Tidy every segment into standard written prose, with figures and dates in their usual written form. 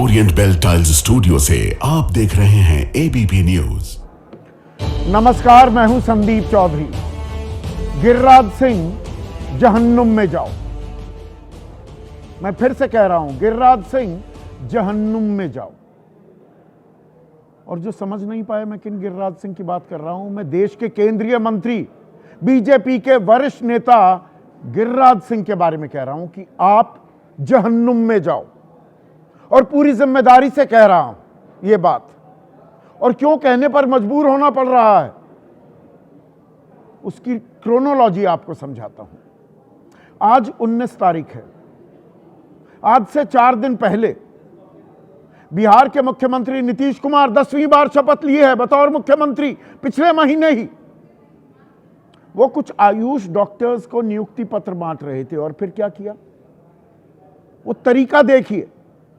Orient bell tiles studio से आप देख रहे हैं एबीपी न्यूज। नमस्कार, मैं हूं संदीप चौधरी। गिरिराज सिंह जहन्नुम में जाओ। मैं फिर से कह रहा हूं, गिरिराज सिंह जहन्नुम में जाओ। और जो समझ नहीं पाए मैं किन गिरिराज सिंह की बात कर रहा हूं, मैं देश के केंद्रीय मंत्री, बीजेपी के वरिष्ठ नेता गिरिराज सिंह के बारे में कह रहा हूं कि आप जहन्नुम में जाओ। और पूरी जिम्मेदारी से कह रहा हूं यह बात, और क्यों कहने पर मजबूर होना पड़ रहा है उसकी क्रोनोलॉजी आपको समझाता हूं। आज 19 तारीख है। आज से 4 दिन पहले बिहार के मुख्यमंत्री नीतीश कुमार 10वीं बार शपथ लिए हैं बतौर मुख्यमंत्री। पिछले महीने ही वो कुछ आयुष डॉक्टर्स को नियुक्ति पत्र बांट रहे थे, और फिर क्या किया वो तरीका देखिए।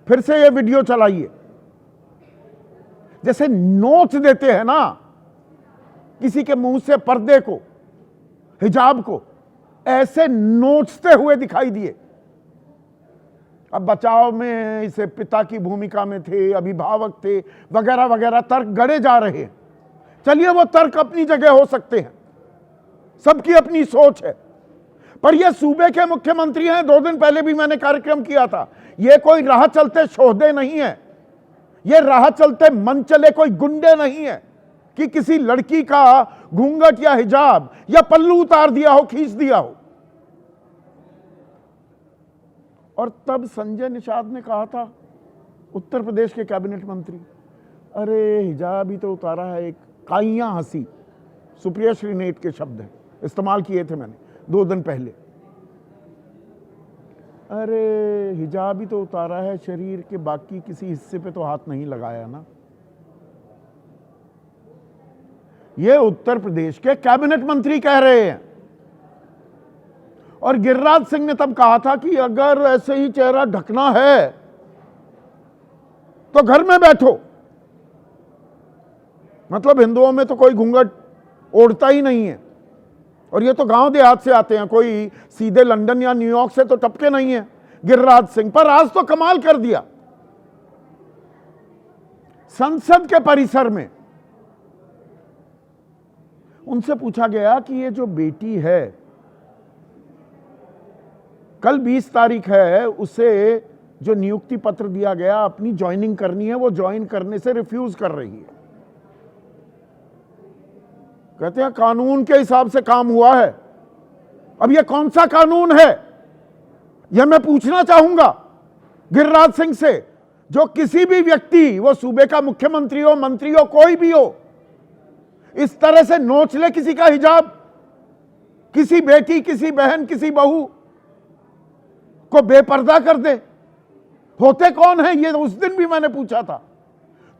फिर से ये वीडियो चलाइए। जैसे नोच देते हैं ना किसी के मुंह से पर्दे को, हिजाब को, ऐसे नोचते हुए दिखाई दिए। अब बचाव में इसे पिता की भूमिका में थे, अभिभावक थे, वगैरह वगैरह तर्क गढ़े जा रहे हैं। चलिए, वो तर्क अपनी जगह हो सकते हैं, सबकी अपनी सोच है। पर ये सूबे के मुख्यमंत्री हैं। 2 दिन पहले भी मैंने कार्यक्रम किया था। ये कोई राह चलते शोहदे नहीं है, ये राह चलते मन चले कोई गुंडे नहीं है कि किसी लड़की का घूंघट या हिजाब या पल्लू उतार दिया हो, खींच दिया हो। और तब संजय निषाद ने कहा था, उत्तर प्रदेश के कैबिनेट मंत्री, अरे हिजाब ही तो उतारा है, एक काइयां हंसी, सुप्रिया श्रीनेट के शब्द हैं, इस्तेमाल किए थे मैंने 2 दिन पहले। अरे हिजाब ही तो उतारा है, शरीर के बाकी किसी हिस्से पे तो हाथ नहीं लगाया ना। ये उत्तर प्रदेश के कैबिनेट मंत्री कह रहे हैं। और गिरिराज सिंह ने तब कहा था कि अगर ऐसे ही चेहरा ढकना है तो घर में बैठो। मतलब हिंदुओं में तो कोई घूंघट ओढ़ता ही नहीं है, और ये तो गांव देहात से आते हैं, कोई सीधे लंदन या न्यूयॉर्क से तो टपके नहीं है गिरिराज सिंह। पर आज तो कमाल कर दिया। संसद के परिसर में उनसे पूछा गया कि ये जो बेटी है, कल 20 तारीख है, उसे जो नियुक्ति पत्र दिया गया, अपनी ज्वाइनिंग करनी है, वो ज्वाइन करने से रिफ्यूज कर रही है। कहते हैं कानून के हिसाब से काम हुआ है। अब यह कौन सा कानून है, यह मैं पूछना चाहूंगा गिरिराज सिंह से। जो किसी भी व्यक्ति, वो सूबे का मुख्यमंत्री हो, मंत्री हो, कोई भी हो, इस तरह से नोच ले किसी का हिजाब, किसी बेटी, किसी बहन, किसी बहू को बेपर्दा कर दे, होते कौन है ये उस दिन भी मैंने पूछा था।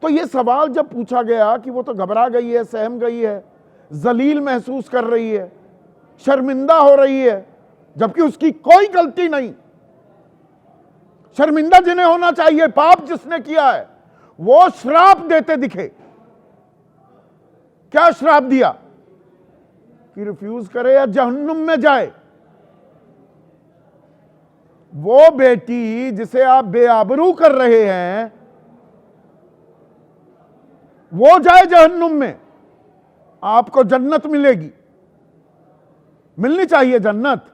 तो ये सवाल जब पूछा गया कि वो तो घबरा गई है, सहम गई है, जलील महसूस कर रही है, शर्मिंदा हो रही है, जबकि उसकी कोई गलती नहीं। शर्मिंदा जिन्हें होना चाहिए, पाप जिसने किया है, वो श्राप देते दिखे। क्या श्राप दिया कि रिफ्यूज करे या जहन्नुम में जाए। वो बेटी जिसे आप बेआबरू कर रहे हैं, वो जाए जहन्नुम में, आपको जन्नत मिलेगी। मिलनी चाहिए जन्नत।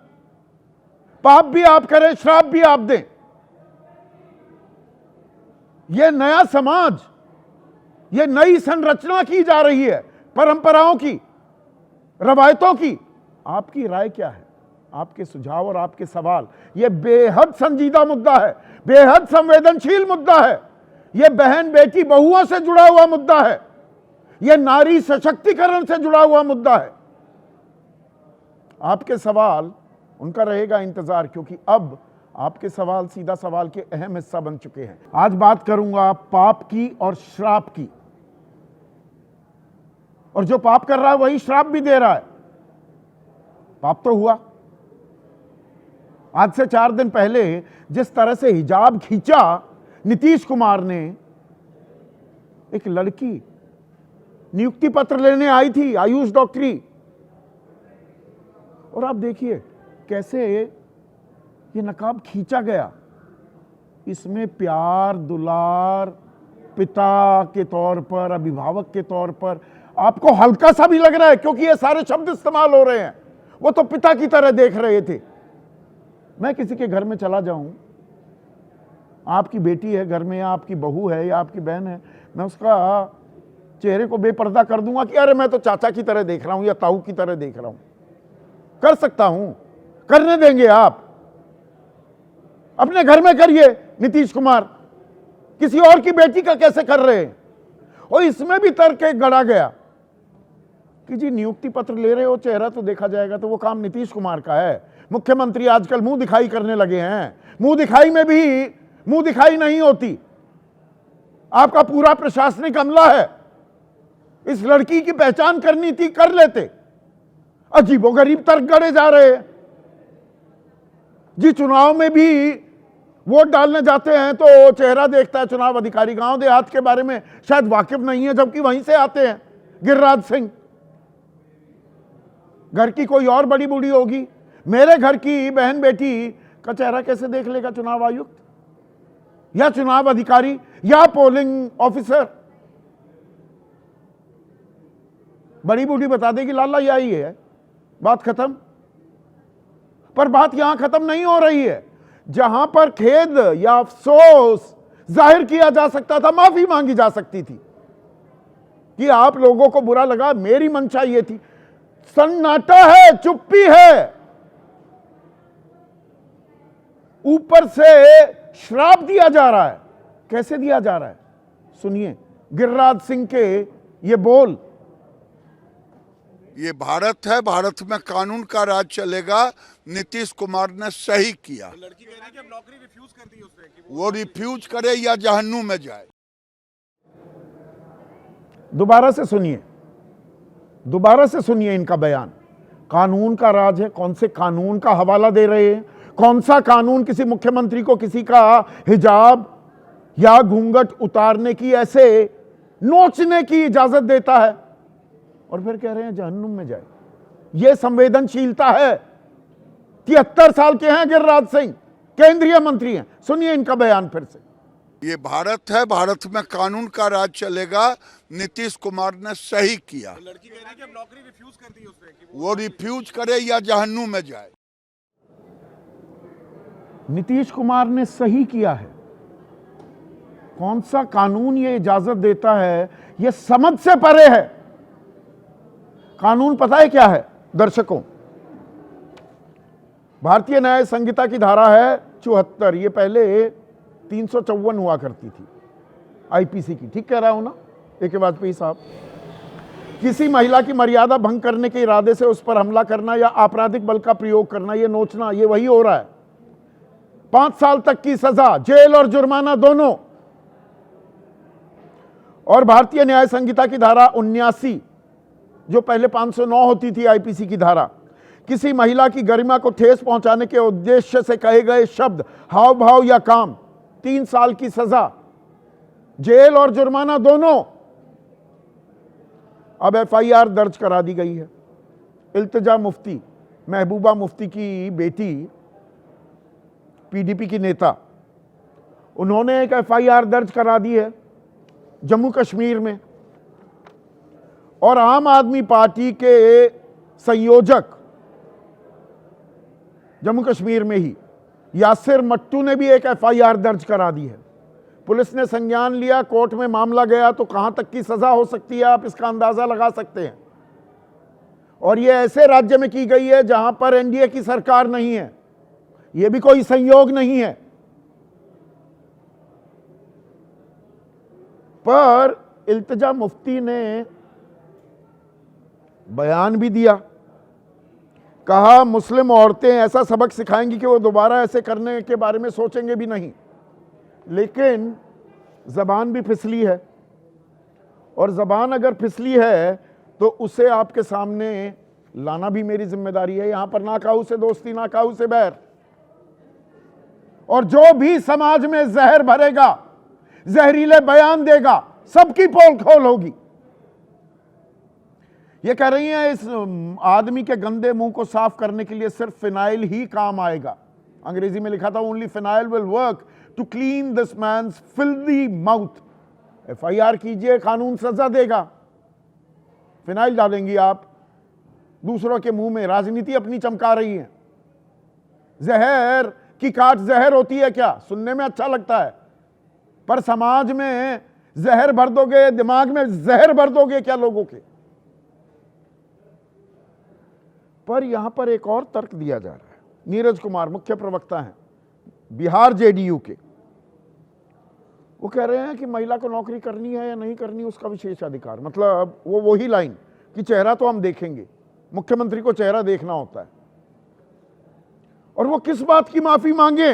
पाप भी आप करें, श्राप भी आप दें। यह नया समाज, यह नई संरचना की जा रही है, परंपराओं की, रवायतों की। आपकी राय क्या है? आपके सुझाव और आपके सवाल। यह बेहद संजीदा मुद्दा है, बेहद संवेदनशील मुद्दा है। यह बहन, बेटी, बहुओं से जुड़ा हुआ मुद्दा है। यह नारी सशक्तिकरण से जुड़ा हुआ मुद्दा है। आपके सवाल, उनका रहेगा इंतजार, क्योंकि अब आपके सवाल सीधा सवाल के अहम हिस्सा बन चुके हैं। आज बात करूंगा पाप की और श्राप की। और जो पाप कर रहा है वही श्राप भी दे रहा है। पाप तो हुआ। आज से 4 दिन पहले जिस तरह से हिजाब खींचा नीतीश कुमार ने, एक लड़की नियुक्ति पत्र लेने आई थी, आयुष डॉक्टरी, और आप देखिए कैसे ये नकाब खींचा गया। इसमें प्यार दुलार पिता के तौर पर, अभिभावक के तौर पर आपको हल्का सा भी लग रहा है, क्योंकि ये सारे शब्द इस्तेमाल हो रहे हैं। वो तो पिता की तरह देख रहे थे। मैं किसी के घर में चला जाऊं, आपकी बेटी है घर में, या आपकी बहू है, या आपकी बहन है, मैं उसका चेहरे को बेपर्दा कर दूंगा कि अरे मैं तो चाचा की तरह देख रहा हूं या ताऊ की तरह देख रहा हूं? कर सकता हूं, करने देंगे आप? अपने घर में करिए नीतीश कुमार, किसी और की बेटी का कैसे कर रहे हैं? और इसमें भी तर्क एक गढ़ा गया कि जी नियुक्ति पत्र ले रहे हो, चेहरा तो देखा जाएगा, तो वो काम नीतीश कुमार का है। मुख्यमंत्री आजकल मुंह दिखाई करने लगे हैं, मुंह दिखाई में भी मुंह दिखाई नहीं होती। आपका पूरा प्रशासनिक अमला है, इस लड़की की पहचान करनी थी, कर लेते। अजीबोगरीब तर्क गढ़े जा रहे हैं जी। चुनाव में भी वोट डालने जाते हैं तो चेहरा देखता है चुनाव अधिकारी, गांव देहात के बारे में शायद वाकिफ नहीं है, जबकि वहीं से आते हैं गिरिराज सिंह। घर की कोई और बड़ी बूढ़ी होगी, मेरे घर की बहन बेटी का चेहरा कैसे देख लेगा चुनाव आयुक्त या चुनाव अधिकारी या पोलिंग ऑफिसर? बड़ी बूढ़ी बता देगी लाला यही है, बात खत्म। पर बात यहां खत्म नहीं हो रही है। जहां पर खेद या अफसोस जाहिर किया जा सकता था, माफी मांगी जा सकती थी कि आप लोगों को बुरा लगा, मेरी मंशा ये थी, सन्नाटा है, चुप्पी है। ऊपर से श्राप दिया जा रहा है। कैसे दिया जा रहा है? सुनिए गिरिराज सिंह के ये बोल। ये भारत है, भारत में कानून का राज चलेगा। नीतीश कुमार ने सही किया। तो लड़की कह रही है कि अब नौकरी रिफ्यूज कर दी उसने कि वो रिफ्यूज करे या जहन्नुम में जाए। दोबारा से सुनिए इनका बयान। कानून का राज है, कौन से कानून का हवाला दे रहे हैं? कौन सा कानून किसी मुख्यमंत्री को किसी का हिजाब या घूंघट उतारने की, ऐसे नोचने की इजाजत देता है? और फिर कह रहे हैं जहन्नुम में जाए। यह संवेदनशीलता है? 73 साल के हैं गिरिराज सिंह, केंद्रीय मंत्री हैं। सुनिए इनका बयान फिर से। ये भारत है, भारत में कानून का राज चलेगा। नीतीश कुमार ने सही किया। तो लड़की कह रही है कि अब नौकरी रिफ्यूज कर दी उसने कि वो रिफ्यूज करे या जहन्नुम में जाए। नीतीश कुमार ने सही किया है। कौन सा कानून ये इजाजत देता है, यह समझ से परे है। कानून पता है क्या है दर्शकों? भारतीय न्याय संहिता की धारा है 74। ये पहले 354 हुआ करती थी आईपीसी की। ठीक कह रहा हूं ना एक वाजपेयी साहब? किसी महिला की मर्यादा भंग करने के इरादे से उस पर हमला करना या आपराधिक बल का प्रयोग करना, ये नोचना, ये वही हो रहा है। 5 साल तक की सजा, जेल और जुर्माना दोनों। और भारतीय न्याय संहिता की धारा 79, जो पहले 509 होती थी आईपीसी की धारा, किसी महिला की गरिमा को ठेस पहुंचाने के उद्देश्य से कहे गए शब्द, हाव भाव या काम, 3 साल की सजा, जेल और जुर्माना दोनों। अब एफआईआर दर्ज करा दी गई है। इल्तिजा मुफ्ती, महबूबा मुफ्ती की बेटी, पीडीपी की नेता, उन्होंने एक एफआईआर दर्ज करा दी है जम्मू कश्मीर में। और आम आदमी पार्टी के संयोजक जम्मू कश्मीर में ही यासिर मट्टू ने भी एक एफआईआर दर्ज करा दी है। पुलिस ने संज्ञान लिया, कोर्ट में मामला गया, तो कहां तक की सजा हो सकती है आप इसका अंदाजा लगा सकते हैं। और यह ऐसे राज्य में की गई है जहां पर एनडीए की सरकार नहीं है। यह भी कोई संयोग नहीं है। पर इल्तिजा मुफ्ती ने बयान भी दिया, कहा मुस्लिम औरतें ऐसा सबक सिखाएंगी कि वो दोबारा ऐसे करने के बारे में सोचेंगे भी नहीं। लेकिन जबान भी फिसली है, और जबान अगर फिसली है तो उसे आपके सामने लाना भी मेरी जिम्मेदारी है। यहां पर ना काहू से दोस्ती, ना काहू से बैर। और जो भी समाज में जहर भरेगा, जहरीले बयान देगा, सबकी पोल खोल होगी। ये कह रही हैं इस आदमी के गंदे मुंह को साफ करने के लिए सिर्फ फिनाइल ही काम आएगा। अंग्रेजी में लिखा था only phenyl will work. To clean this man's filthy mouth. FIR कीजिए, कानून सजा देगा। फिनाइल डालेंगी आप दूसरों के मुंह में, राजनीति अपनी चमका रही है। जहर की काट जहर होती है क्या? सुनने में अच्छा लगता है, पर समाज में जहर भर दोगे, दिमाग में जहर भर दोगे क्या लोगों के? पर यहां पर एक और तर्क दिया जा रहा है। नीरज कुमार मुख्य प्रवक्ता हैं बिहार JDU के, वो कह रहे हैं कि महिला को नौकरी करनी है या नहीं करनी उसका विशेष अधिकार। मतलब वो वही लाइन कि चेहरा तो हम देखेंगे, मुख्यमंत्री को चेहरा देखना होता है। और वो किस बात की माफी मांगे?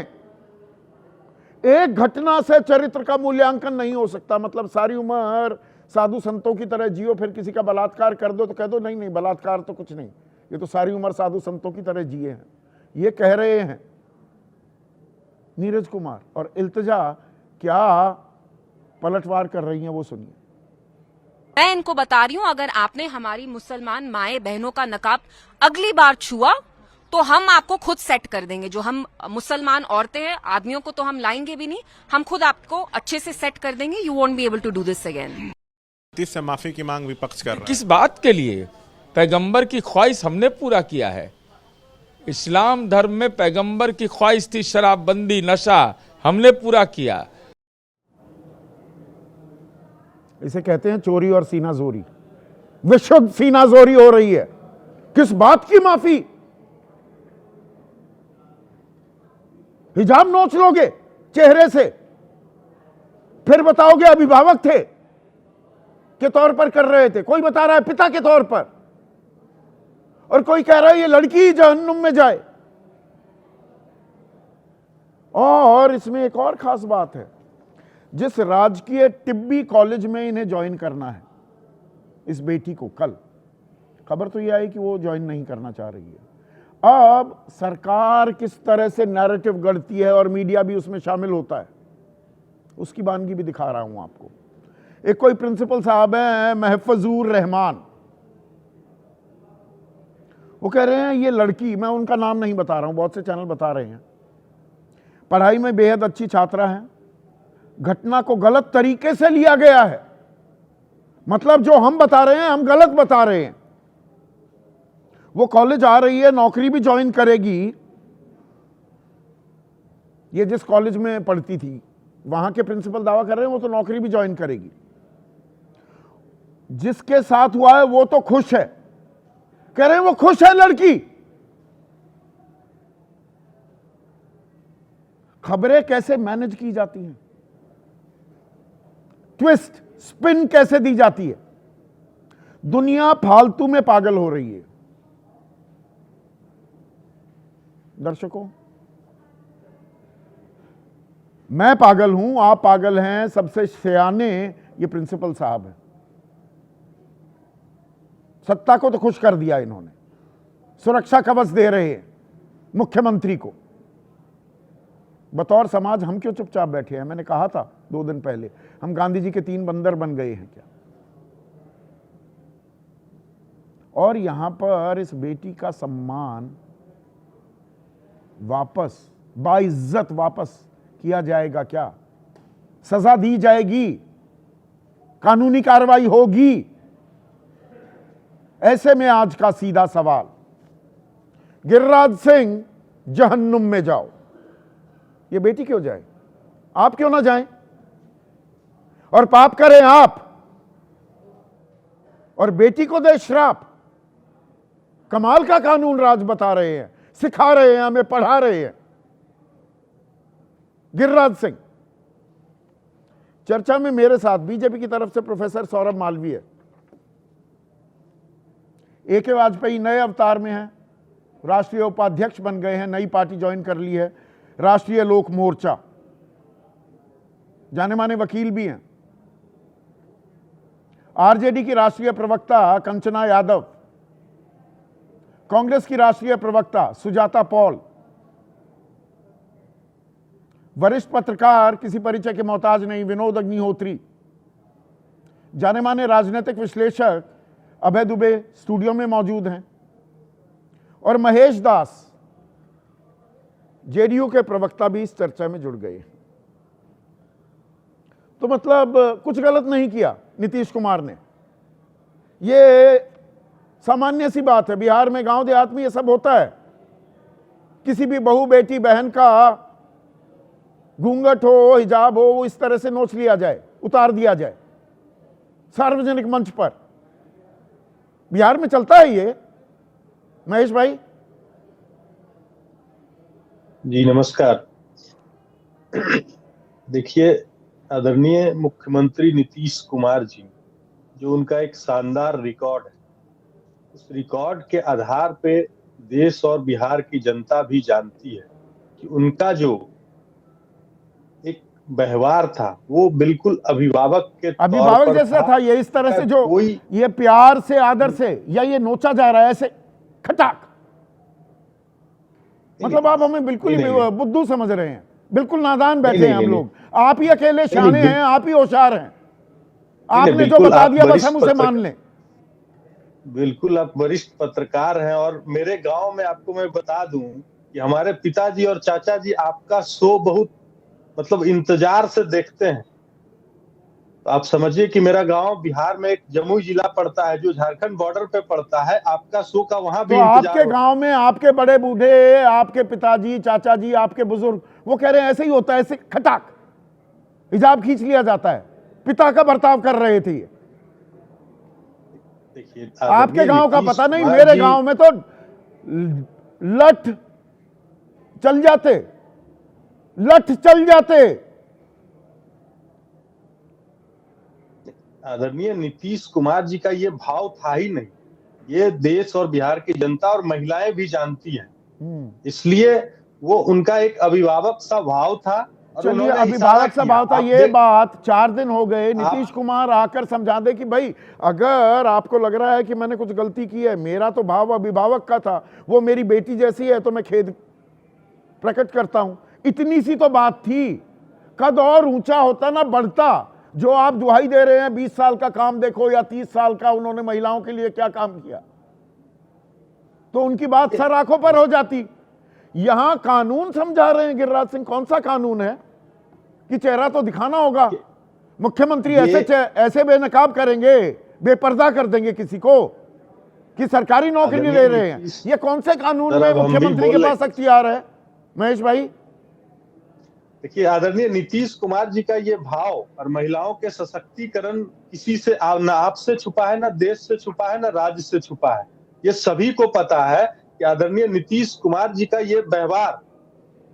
एक घटना से चरित्र का मूल्यांकन नहीं हो सकता। मतलब सारी उम्र साधु संतों की तरह जियो, फिर किसी का बलात्कार कर दो तो कह दो नहीं नहीं बलात्कार तो कुछ नहीं, ये तो सारी उम्र साधु संतों की तरह जिए हैं। ये कह रहे हैं नीरज कुमार, और इल्तिजा क्या पलटवार कर रही हैं वो सुनिए। मैं इनको बता रही हूँ, अगर आपने हमारी मुसलमान माए बहनों का नकाब अगली बार छुआ तो हम आपको खुद सेट कर देंगे। जो हम मुसलमान औरतें हैं, आदमियों को तो हम लाएंगे भी नहीं, हम खुद आपको अच्छे से सेट कर देंगे। You won't be able to do this again. Nitish से माफी की मांग विपक्ष कर रहा है। किस बात के लिए? पैगंबर की ख्वाहिश हमने पूरा किया है। इस्लाम धर्म में पैगंबर की ख्वाहिश थी शराबबंदी, नशा, हमने पूरा किया। इसे कहते हैं चोरी और सीनाजोरी। विशुद्ध सीनाजोरी हो रही है। किस बात की माफी? हिजाब नोच लोगे चेहरे से, फिर बताओगे अभिभावक थे के तौर पर कर रहे थे, कोई बता रहा है पिता के तौर पर, और कोई कह रहा है ये लड़की जहन्नुम में जाए। और इसमें एक और खास बात है, जिस राजकीय तिब्बी कॉलेज में इन्हें ज्वाइन करना है, इस बेटी को, कल खबर तो यह आई कि वो ज्वाइन नहीं करना चाह रही है। अब सरकार किस तरह से नैरेटिव गढ़ती है और मीडिया भी उसमें शामिल होता है, उसकी वानगी भी दिखा रहा हूं आपको। एक कोई प्रिंसिपल साहब हैं महफजूर रहमान, वो कह रहे हैं ये लड़की, मैं उनका नाम नहीं बता रहा हूं, बहुत से चैनल बता रहे हैं, पढ़ाई में बेहद अच्छी छात्रा है, घटना को गलत तरीके से लिया गया है। मतलब जो हम बता रहे हैं हम गलत बता रहे हैं। वो कॉलेज आ रही है, नौकरी भी ज्वाइन करेगी। ये जिस कॉलेज में पढ़ती थी वहां के प्रिंसिपल दावा कर रहे हैं वो तो नौकरी भी ज्वाइन करेगी। जिसके साथ हुआ है वो तो खुश है, कह रहे हैं वो खुश है लड़की। खबरें कैसे मैनेज की जाती हैं, ट्विस्ट स्पिन कैसे दी जाती है। दुनिया फालतू में पागल हो रही है। दर्शकों, मैं पागल हूं, आप पागल हैं, सबसे सियाने ये प्रिंसिपल साहब हैं। सत्ता को तो खुश कर दिया इन्होंने, सुरक्षा कवच दे रहे हैं मुख्यमंत्री को। बतौर समाज हम क्यों चुपचाप बैठे हैं? मैंने कहा था 2 दिन पहले, हम गांधी जी के 3 बंदर बन गए हैं क्या? और यहां पर इस बेटी का सम्मान वापस, बाइज्जत वापस किया जाएगा क्या? सजा दी जाएगी, कानूनी कार्रवाई होगी? ऐसे में आज का सीधा सवाल, गिरिराज सिंह जहन्नुम में जाओ, ये बेटी क्यों जाए? आप क्यों ना जाएं? और पाप करें आप और बेटी को दे श्राप। कमाल का कानून राज बता रहे हैं, सिखा रहे हैं, हमें पढ़ा रहे हैं गिरिराज सिंह। चर्चा में मेरे साथ बीजेपी की तरफ से प्रोफेसर सौरभ मालवीय, AK वाजपेयी नए अवतार में हैं, राष्ट्रीय उपाध्यक्ष बन गए हैं, नई पार्टी ज्वाइन कर ली है, राष्ट्रीय लोक मोर्चा, जाने माने वकील भी हैं। RJD की राष्ट्रीय प्रवक्ता कंचना यादव, कांग्रेस की राष्ट्रीय प्रवक्ता सुजाता पॉल, वरिष्ठ पत्रकार, किसी परिचय के मोहताज नहीं, विनोद अग्निहोत्री, जाने माने राजनीतिक विश्लेषक अभय दुबे स्टूडियो में मौजूद हैं, और महेश दास JDU के प्रवक्ता भी इस चर्चा में जुड़ गए हैं। तो मतलब कुछ गलत नहीं किया नीतीश कुमार ने। ये सामान्य सी बात है, बिहार में गांव देहात में ये सब होता है। किसी भी बहू बेटी बहन का घूंघट हो हिजाब हो वो इस तरह से नोच लिया जाए, उतार दिया जाए सार्वजनिक मंच पर। बिहार में चलता है ये। महेश भाई जी नमस्कार। देखिए, आदरणीय मुख्यमंत्री नीतीश कुमार जी, जो उनका एक शानदार रिकॉर्ड है, उस रिकॉर्ड के आधार पे देश और बिहार की जनता भी जानती है कि उनका जो एक व्यवहार था वो बिल्कुल अभिभावक के तौर अभिभावक पर जैसा था। ये इस तरह से जो कोई ये प्यार से आदर से या ये नोचा जा रहा है ऐसे खटाक, मतलब आप हमें बिल्कुल ही बुद्धू समझ रहे हैं, बिल्कुल नादान बैठे हैं हम लोग। आप ही अकेले शाने हैं, आप ही होशियार हैं। आपने जो बता दिया बस हम उसे मान लें। बिल्कुल आप वरिष्ठ पत्रकार हैं, और मेरे गांव में आपको मैं बता दूं कि हमारे पिताजी और चाचा जी आपका शो बहुत मतलब इंतजार से देखते हैं। तो आप समझिए कि मेरा गांव बिहार में एक जमुई जिला पड़ता है जो झारखंड बॉर्डर पे पड़ता है। आपका शो का वहां भी तो इंतजार आपके गांव में आपके बड़े बूढ़े, आपके पिताजी चाचा जी, आपके बुजुर्ग, वो कह रहे हैं ऐसे ही होता है, ऐसे खटाक हिजाब खींच लिया जाता है। पिता का बर्ताव कर रहे थे। देखिए, आपके गांव का पता नहीं, मेरे गांव में तो लठ चल जाते, लठ चल जाते। आदरणीय नीतीश कुमार जी का ये भाव था ही नहीं। ये देश और बिहार की जनता और महिलाएं भी जानती हैं, इसलिए वो उनका एक अभिभावक सा भाव था। चलिए, अभिभावक सा भाव था, ये बात 4 दिन हो गए। नीतीश कुमार आकर समझा दे कि भाई अगर आपको लग रहा है कि मैंने कुछ गलती की है, मेरा तो भाव अभिभावक का था, वो मेरी बेटी जैसी है तो मैं खेद प्रकट करता हूं। इतनी सी तो बात थी। कद और ऊंचा होता ना बढ़ता। जो आप दुहाई दे रहे हैं 20 साल का काम देखो या 30 साल का, उन्होंने महिलाओं के लिए क्या काम किया, तो उनकी बात सर आंखों पर हो जाती। यहां कानून समझा रहे हैं गिरिराज सिंह। कौन सा कानून है कि चेहरा तो दिखाना होगा? मुख्यमंत्री ऐसे बेनकाब करेंगे, बेपर्दा कर देंगे किसी को कि सरकारी नौकरी ले रहे हैं। ये कौन से कानून में मुख्यमंत्री के पास अख्तियार है? महेश भाई देखिए, आदरणीय नीतीश कुमार जी का ये भाव और महिलाओं के सशक्तिकरण किसी से ना आपसे छुपा है, ना देश से छुपा है, ना राज्य से छुपा है। ये सभी को पता है कि आदरणीय नीतीश कुमार जी का ये व्यवहार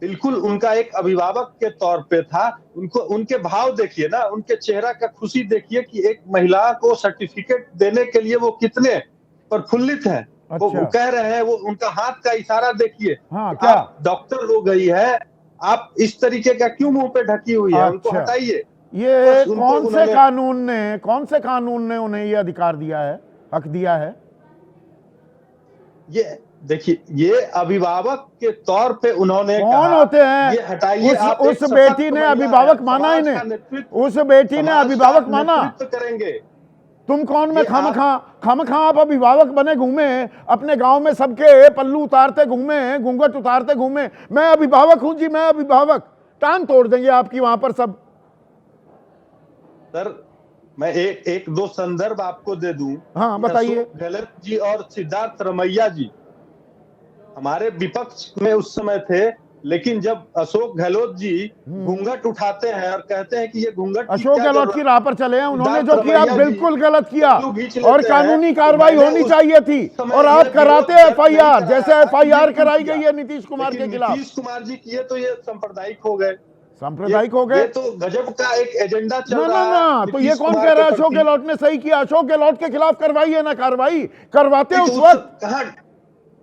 बिल्कुल उनका एक अभिभावक के तौर पे था। उनको उनके भाव देखिए ना, उनके चेहरा का खुशी देखिए कि एक महिला को सर्टिफिकेट देने के लिए वो कितने प्रफुल्लित हैं। अच्छा। वो कह रहे हैं, वो उनका हाथ का इशारा देखिए। हाँ, क्या डॉक्टर हो गई है, आप इस तरीके का क्यों मुंह पे ढकी हुई है? उनको हटाइए। ये कौन से कानून ने उन्हें ये अधिकार दिया है, हक दिया है? ये देखिए, ये अभिभावक के तौर पे उन्होंने कौन होते हैं? ये हटाइए। उस बेटी ने अभिभावक माना ही नहीं। उस बेटी ने अभिभावक माना करेंगे। तुम कौन? मैं खामखा आप अभिभावक बने घूमे, अपने गांव में सबके पल्लू उतारते घूमे, घूंघट उतारते घूमे। मैं अभिभावक हूं जी, मैं अभिभावक। टांग तोड़ देंगे आपकी वहां पर सब। सर, मैं एक दो संदर्भ आपको दे दूं। हाँ, बताइए। अशोक गहलोत जी और सिद्धार्थ रमैया जी हमारे विपक्ष में उस समय थे, लेकिन जब अशोक गहलोत जी घूंघट उठाते हैं और कहते हैं कि ये घूंघट अशोक गहलोत की राह पर चले हैं, उन्होंने जो किया बिल्कुल गलत किया और कानूनी कार्रवाई होनी चाहिए थी, और आप कराते एफआईआर, जैसे एफआईआर कराई गई है नीतीश कुमार के खिलाफ। नीतीश कुमार जी किए तो ये सांप्रदायिक हो गए। सांप्रदायिक हो गए, ये तो गजब का एक एजेंडा चल रहा है। ना तो ये कौन कह रहा है अशोक गहलोत ने सही किया? अशोक गहलोत के खिलाफ करवाई है ना कार्रवाई करवाते उस वक्त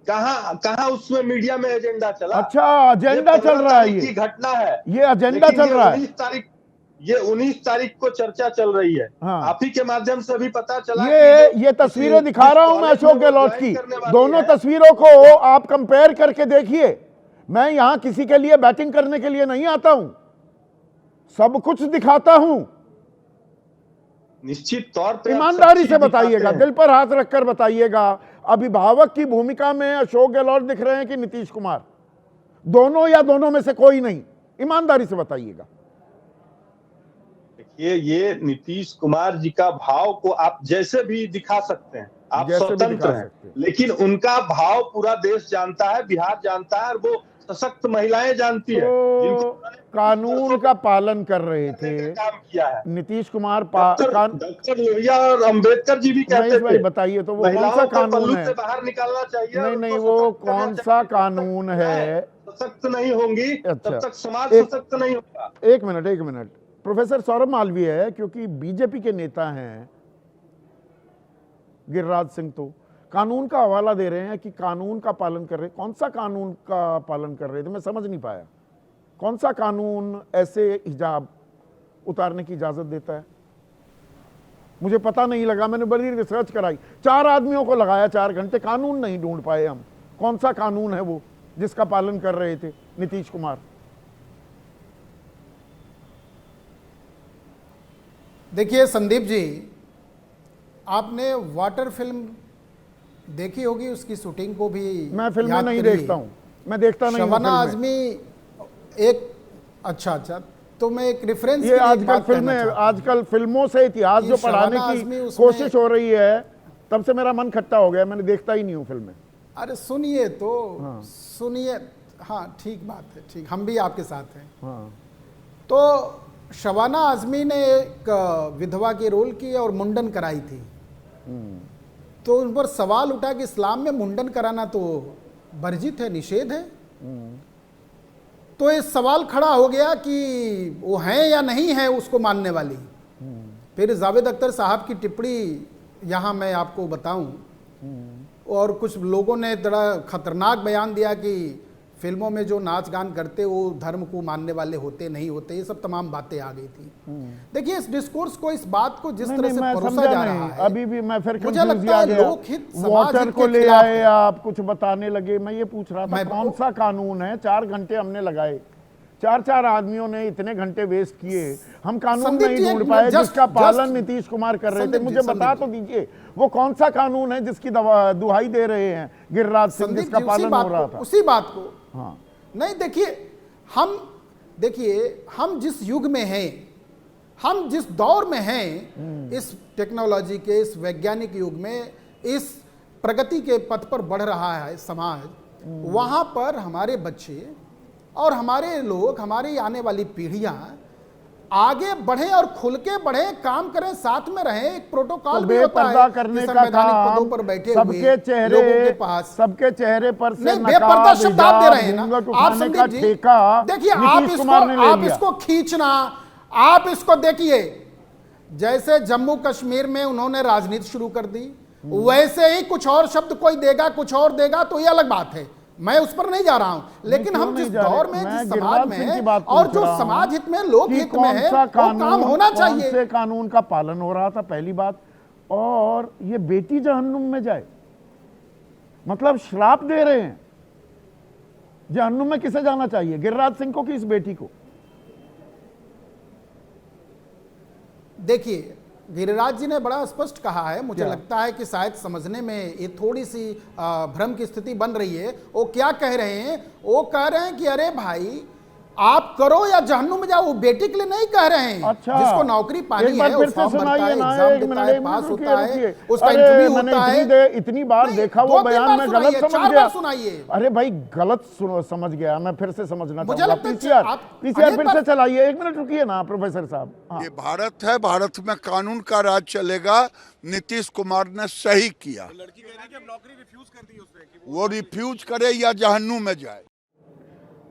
कहां उसमें मीडिया में एजेंडा चला? अच्छा, एजेंडा चल रहा है, ये घटना है, ये एजेंडा चल रहा है। 19 तारीख को चर्चा चल रही है। हाँ। आप ही के माध्यम से अभी पता चला। ये तस्वीरें दिखा रहा हूं मैं अशोक गहलोत की। दोनों तस्वीरों को आप कंपेयर करके देखिए। मैं यहां किसी के लिए बैटिंग करने के लिए नहीं आता हूं, सब कुछ दिखाता हूं। निश्चित तौर पे ईमानदारी से बताइएगा, दिल पर हाथ रखकर बताइएगा, अभिभावक की भूमिका में अशोक गहलोत दिख रहे हैं कि नीतीश कुमार? दोनों या दोनों में से कोई नहीं, ईमानदारी से बताइएगा। देखिए, ये नीतीश कुमार जी का भाव को आप जैसे भी दिखा सकते हैं, आप जैसे भी स्वतंत्र दिखा हैं, सकते हैं। लेकिन उनका भाव पूरा देश जानता है, बिहार जानता है, और वो सशक्त महिलाएं जानती है, जिनको तो कानून का पालन कर रहे थे काम किया है। नीतीश कुमार। डॉक्टर लोहिया और अंबेडकर जी भी कहते महेश भाई थे, बताइए, तो वो कौन सा महिलाओं को कानून पल्लू है? से बाहर निकालना चाहिए। नहीं और नहीं, उनको वो सशक्त करना कौन सा चाहिए। कानून है? सशक्त नहीं होंगी अच्छा, तब तक समाज एक सशक्त नहीं होगा। एक मिनट, प्रोफेसर सौरभ मालवीय है, क्योंकि बीजेपी के नेता हैं गिरिराज सिंह, तो कानून का हवाला दे रहे हैं कि कानून का पालन कर रहे हैं। कौन सा कानून का पालन कर रहे थे? मैं समझ नहीं पाया। कौन सा कानून ऐसे हिजाब उतारने की इजाजत देता है? मुझे पता नहीं लगा, मैंने बड़ी रिसर्च कराई, 4 आदमियों को लगाया 4 घंटे, कानून नहीं ढूंढ पाए हम। कौन सा कानून है वो जिसका पालन कर रहे थे नीतीश कुमार? देखिए संदीप जी, आपने वाटर फिल्म देखी होगी, उसकी शूटिंग को भी मैं फिल्में याद नहीं करिए। देखता हूं, मैं देखता नहीं हूं शबाना फिल्में। आजमी एक अच्छा, तो मैं एक रेफरेंस ये आजकल फिल्मों से इतिहास जो पढ़ाने शबाना की आजमी उसमें- कोशिश हो रही है, तब से मेरा मन खट्टा हो गया, मैंने देखता ही नहीं हूं फिल्में। अरे सुनिए तो, हाँ। सुनिए, हाँ ठीक बात है, ठीक, हम भी आपके साथ हैं। हाँ, तो शबाना आजमी ने एक विधवा की रोल की और मुंडन कराई थी, तो उन पर सवाल उठा कि इस्लाम में मुंडन कराना तो वर्जित है, निषेध है। तो ये सवाल खड़ा हो गया कि वो हैं या नहीं है उसको मानने वाली। फिर जावेद अख्तर साहब की टिप्पणी यहाँ मैं आपको बताऊं, और कुछ लोगों ने बड़ा खतरनाक बयान दिया कि फिल्मों में जो नाच गान करते वो धर्म को मानने वाले होते नहीं होते, ये सब तमाम बातें आ गई थी। देखिए, इस डिस्कोर्स को, इस बात को जिस तरह से मैं परोसा समझा जा नहीं, रहा है, अभी भी मैं फिर मुझे confuse लगता है आ गया। लोकहित समाज वाटर हित को के ले खिलाफ आए, है। आप कुछ बताने लगे, मैं ये पूछ रहा था कौन सा कानून है? 4 घंटे हमने लगाए, 4 आदमियों ने इतने घंटे वेस्ट किए, हम कानून संदीप नहीं जी, ढूंढ एक पाए मिनट, जिसका just- पालन नीतीश कुमार कर रहे थे। संदीप जी, मुझे बता संदीप तो दीजिए, वो कौन सा कानून है जिसकी दुहाई दे रहे हैं गिरिराज सिंह, संदीप जिसका जी, उसी पालन बात हो रहा को, था? उसी बात को हाँ, नहीं, देखिए हम जिस युग में हैं, हम जिस दौर में हैं, इस टेक्नोलॉजी के, इस वैज्ञानिक युग में, इस प्रगति के पथ पर बढ़ रहा है समाज, वहां पर हमारे बच्चे और हमारे लोग, हमारी आने वाली पीढ़ियां आगे बढ़े और खुल के बढ़े, काम करें, साथ में रहें। एक प्रोटोकॉल तो भी होता बेपर्दा है करने कि का संवैधानिक काम पदों पर बैठे सबके हुए चेहरे, लोगों के पास। सबके चेहरे पर से नहीं, नकाब, बेपर्दा शब्द आप दे रहे हैं ना, घूंघट आप उठाने का संदीप जी, ठेका देखिए नीतीश कुमार ने ले आप लिया। इसको खींचना, आप इसको देखिए, जैसे जम्मू कश्मीर में उन्होंने राजनीति शुरू कर दी, वैसे ही कुछ और शब्द कोई देगा, कुछ और देगा, तो ये अलग बात है, मैं उस पर नहीं जा रहा हूं। लेकिन हम जिस दौर में, जिस समाज में हैं, और जो समाज हित में, लोक हित में है, वो काम होना चाहिए। कौन से कानून का पालन हो रहा था, पहली बात। और ये बेटी जहन्नुम में जाए, मतलब श्राप दे रहे हैं। जहन्नुम में किसे जाना चाहिए, गिरिराज सिंह को कि इस बेटी को? देखिए, गिरिराज जी ने बड़ा स्पष्ट कहा है, मुझे क्या? लगता है कि शायद समझने में ये थोड़ी सी भ्रम की स्थिति बन रही है। वो क्या कह रहे हैं? वो कह रहे हैं कि अरे भाई, आप करो या जहन्नुम में जाओ, वो बेटी के लिए नहीं कह रहे हैं। अच्छा, जिसको नौकरी पानी एक बार है, फिर वो से फॉर्म भरता सुनाइए है, ना, एग्जाम एक देता मिनट, है, एक पास मिनट, होता है, रुकिए। उसका अरे, इंटरव्यू मैंने होता है। इतनी बार नहीं, देखा वो 2-3 बयान, बार मैं सुनाइए, गलत समझ 4 गया। बार सुनाइए। अरे भाई, गलत समझ गया, मैं फिर से समझना मुझे चाहूंगा। लगता है पीसीआर आप पीसीआर अनेक फिर बार- से चलाइए, 1 मिनट रुकिए ना प्रोफेसर साहब। हाँ, ये भारत है, भारत में कानून का राज चलेगा। नीतीश कुमार ने सही किया। लड़की कह रही है कि अब नौकरी रिफ्यूज कर दी उसने कि वो रिफ्यूज करे या जहन्नुम में जाए।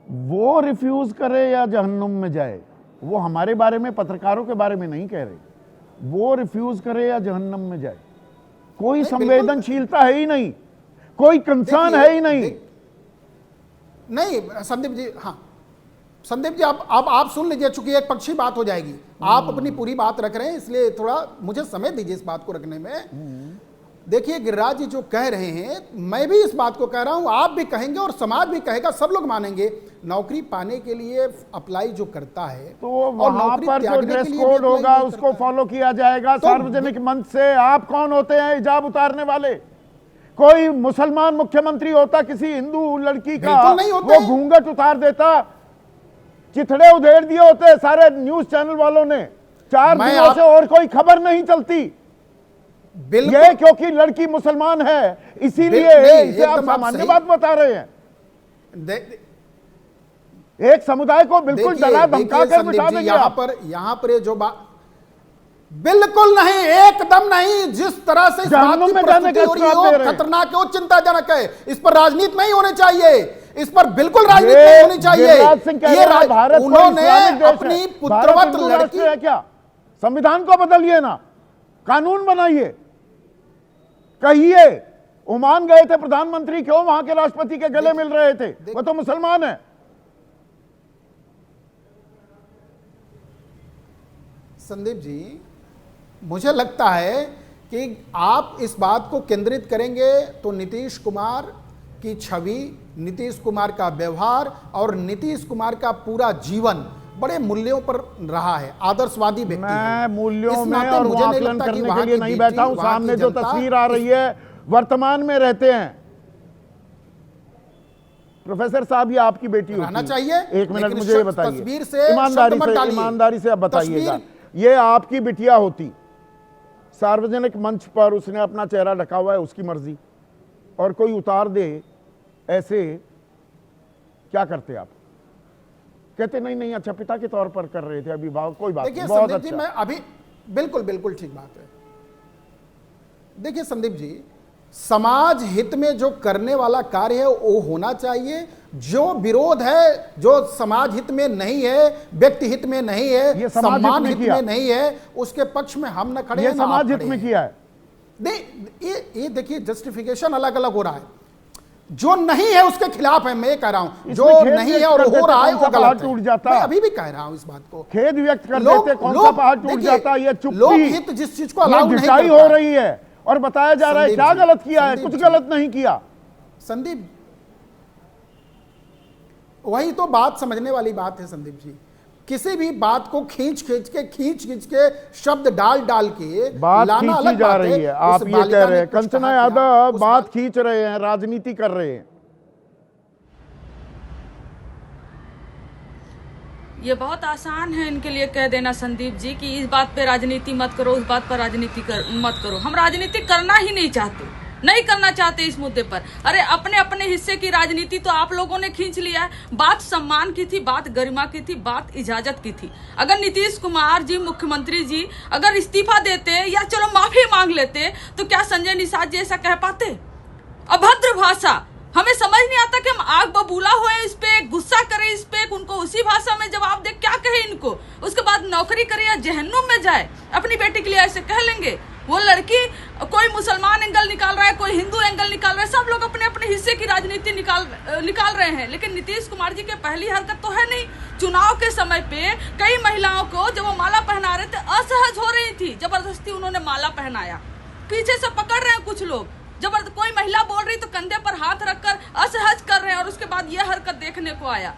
वो रिफ्यूज करे या जहन्नुम में जाए, वो हमारे बारे में, पत्रकारों के बारे में नहीं कह रहे। वो रिफ्यूज करे या जहन्नुम में जाए, कोई संवेदनशीलता है ही नहीं, कोई कंसर्न है ही नहीं। नहीं संदीप जी, हाँ संदीप जी, अब आप सुन लीजिए, चूंकि एक पक्षी बात हो जाएगी। आप अपनी पूरी बात रख रहे हैं, इसलिए थोड़ा मुझे समय दीजिए इस बात को रखने में। देखिए, गिरिराज जी जो कह रहे हैं, मैं भी इस बात को कह रहा हूं, आप भी कहेंगे और समाज भी कहेगा, सब लोग मानेंगे। नौकरी पाने के लिए अप्लाई जो करता है, तो और वहां नौकरी पर जो त्यागने के ड्रेस लिए भी कोड अप्लाई होगा नहीं उसको करता। फॉलो किया जाएगा तो सार्वजनिक मंच से। आप कौन होते हैं हिजाब उतारने वाले? कोई मुसलमान मुख्यमंत्री होता किसी हिंदू लड़की का, बिल्कुल नहीं होते। वो घूंघट उतार देता, चिथड़े उधेड़ दिए होते सारे न्यूज चैनल वालों ने, 4 मैं दिनों से और कोई खबर नहीं चलती। बिल्कुल ये क्योंकि लड़की मुसलमान है इसीलिए नहीं, इसे आप एकदम आप सामान्य सही- बात बता रहे हैं। एक समुदाय को बिल्कुल देखिए- डरा देखिए धमका कर संदीप बिठा जी, देंगे यहाँ आप। पर ये जो बात बिल्कुल नहीं, एकदम नहीं। जिस तरह से इस बात जहन्नुम की में जाने प्रस्तुति का हो रही है श्राप दे वो रहे हैं। खतरनाक है, वो चिंताजनक है। इस पर राजनीति नहीं होनी चाहिए, इस पर बिल्कुल राजनीति ये नहीं होनी चाहिए। गिरिराज सिंह कह रहे हैं, भारत कोई उन्होंने इस्लामिक देश है। अपनी भारत पुत्रवत हिंदू लड़की राष्ट्र है क्या? संविधान को बदलिए ना, कानून बनाइए, कहिए ओमान गए थे प्रधानमंत्री, क्यों वहां के राष्ट्रपति के गले मिल रहे थे? वो तो मुसलमान है। संदीप जी, मुझे लगता है कि आप इस बात को केंद्रित करेंगे तो नीतीश कुमार की छवि, नीतीश कुमार का व्यवहार और नीतीश कुमार का पूरा जीवन बड़े मूल्यों पर रहा है, आदर्शवादी व्यक्ति मैं है। मूल्यों इस में नाते और मुझे नहीं आकलन लगता कि करने वहाँ के लिए की नहीं बेटी, बैठा हूं। वहाँ की सामने जो जनता तस्वीर आ रही है वर्तमान में रहते हैं। प्रोफेसर साहब, ये आपकी बेटी रहना होती चाहिए, एक मिनट लेकिन मुझे ये तस्वीर बताइए, से ईमानदारी शब्द मत से, डालिए। ईमानदारी से अब बताइएगा, तस्वीर- ये आपकी बिटिया होती, सार्वजनिक मंच पर उसने अपना चेहरा ढका हुआ है, उसकी मर्जी, और कोई उतार दे ऐसे, क्या करते आप? कहते नहीं नहीं अच्छा, पिता के तौर पर कर रहे थे अभिभावक, कोई बात देखिए नहीं, बहुत संदीप जी, अच्छा। मैं अभी बिल्कुल बिल्कुल ठीक बात है। देखिए संदीप जी, समाज हित में जो करने वाला कार्य है वो होना चाहिए। जो विरोध है, जो समाज हित में नहीं है, व्यक्ति हित में नहीं ये है, समाज हित सम्मान में हित किया। में नहीं है, उसके पक्ष में हम न खड़े ये हैं, ना आप समाज हित खड़े में हैं। किया है। ये देखिए जस्टिफिकेशन अलग अलग हो रहा है। जो नहीं है उसके खिलाफ है, मैं ये कह रहा हूं। जो इसमें खेद नहीं है व्यक्त और कर हो देते, रहा है कौन वो सा पहाड़ गलत है। टूट जाता। मैं अभी भी कह रहा हूं इस बात को। खेद व्यक्त कर लोग- देते, कौन सा लोग- पहाड़ टूट देखिए, जाता, ये चुप्पी, लोकहित जिस चीज को अलाउ नहीं ढिठाई करता हो रही है और बताया जा रहा है संदीप क्या जी, गलत किया है, संदीप कुछ जी। गलत नहीं किया। संदीप, वही तो बात समझने वाली बात है संदीप जी। किसी भी बात को खींच खींच के शब्द डाल के बात लाना खींची अलग जा बात रही है, उस आप ये बालिका कह ने रहे हैं, कुछ कंचना कहा यादव क्या? उस बात खींच रहे हैं, राजनीति कर रहे हैं। ये बहुत आसान है इनके लिए कह देना संदीप जी कि इस बात पे राजनीति मत करो, उस बात पर राजनीति मत करो। हम राजनीति करना ही नहीं चाहते, नहीं करना चाहते इस मुद्दे पर। अरे अपने अपने हिस्से की राजनीति तो आप लोगों ने खींच लिया है। बात सम्मान की थी, बात गरिमा की थी, बात इजाजत की थी। अगर नीतीश कुमार जी, मुख्यमंत्री जी अगर इस्तीफा देते या चलो माफी मांग लेते तो क्या संजय निषाद जी ऐसा कह पाते? अभद्र भाषा, हमें समझ नहीं आता कि हम आग बबूला हुए इस पे, गुस्सा करें इस पे, उनको उसी भाषा में जवाब दे। क्या कहे इनको? उसके बाद नौकरी करे या जहन्नुम में जाए, अपनी बेटी के लिए ऐसे कह लेंगे। वो लड़की, कोई मुसलमान एंगल निकाल रहा है, कोई हिंदू एंगल निकाल रहा है, सब लोग अपने अपने हिस्से की राजनीति निकाल रहे हैं। लेकिन नीतीश कुमार जी के पहली हरकत तो है नहीं। चुनाव के समय पे कई महिलाओं को जब वो माला पहना रहे थे असहज हो रही थी, जबरदस्ती उन्होंने माला पहनाया। पीछे से पकड़ रहे हैं कुछ लोग, जबरदस्त कोई महिला बोल रही तो कंधे पर हाथ रखकर असहज कर रहे हैं, और उसके बाद यह हरकत देखने को आया।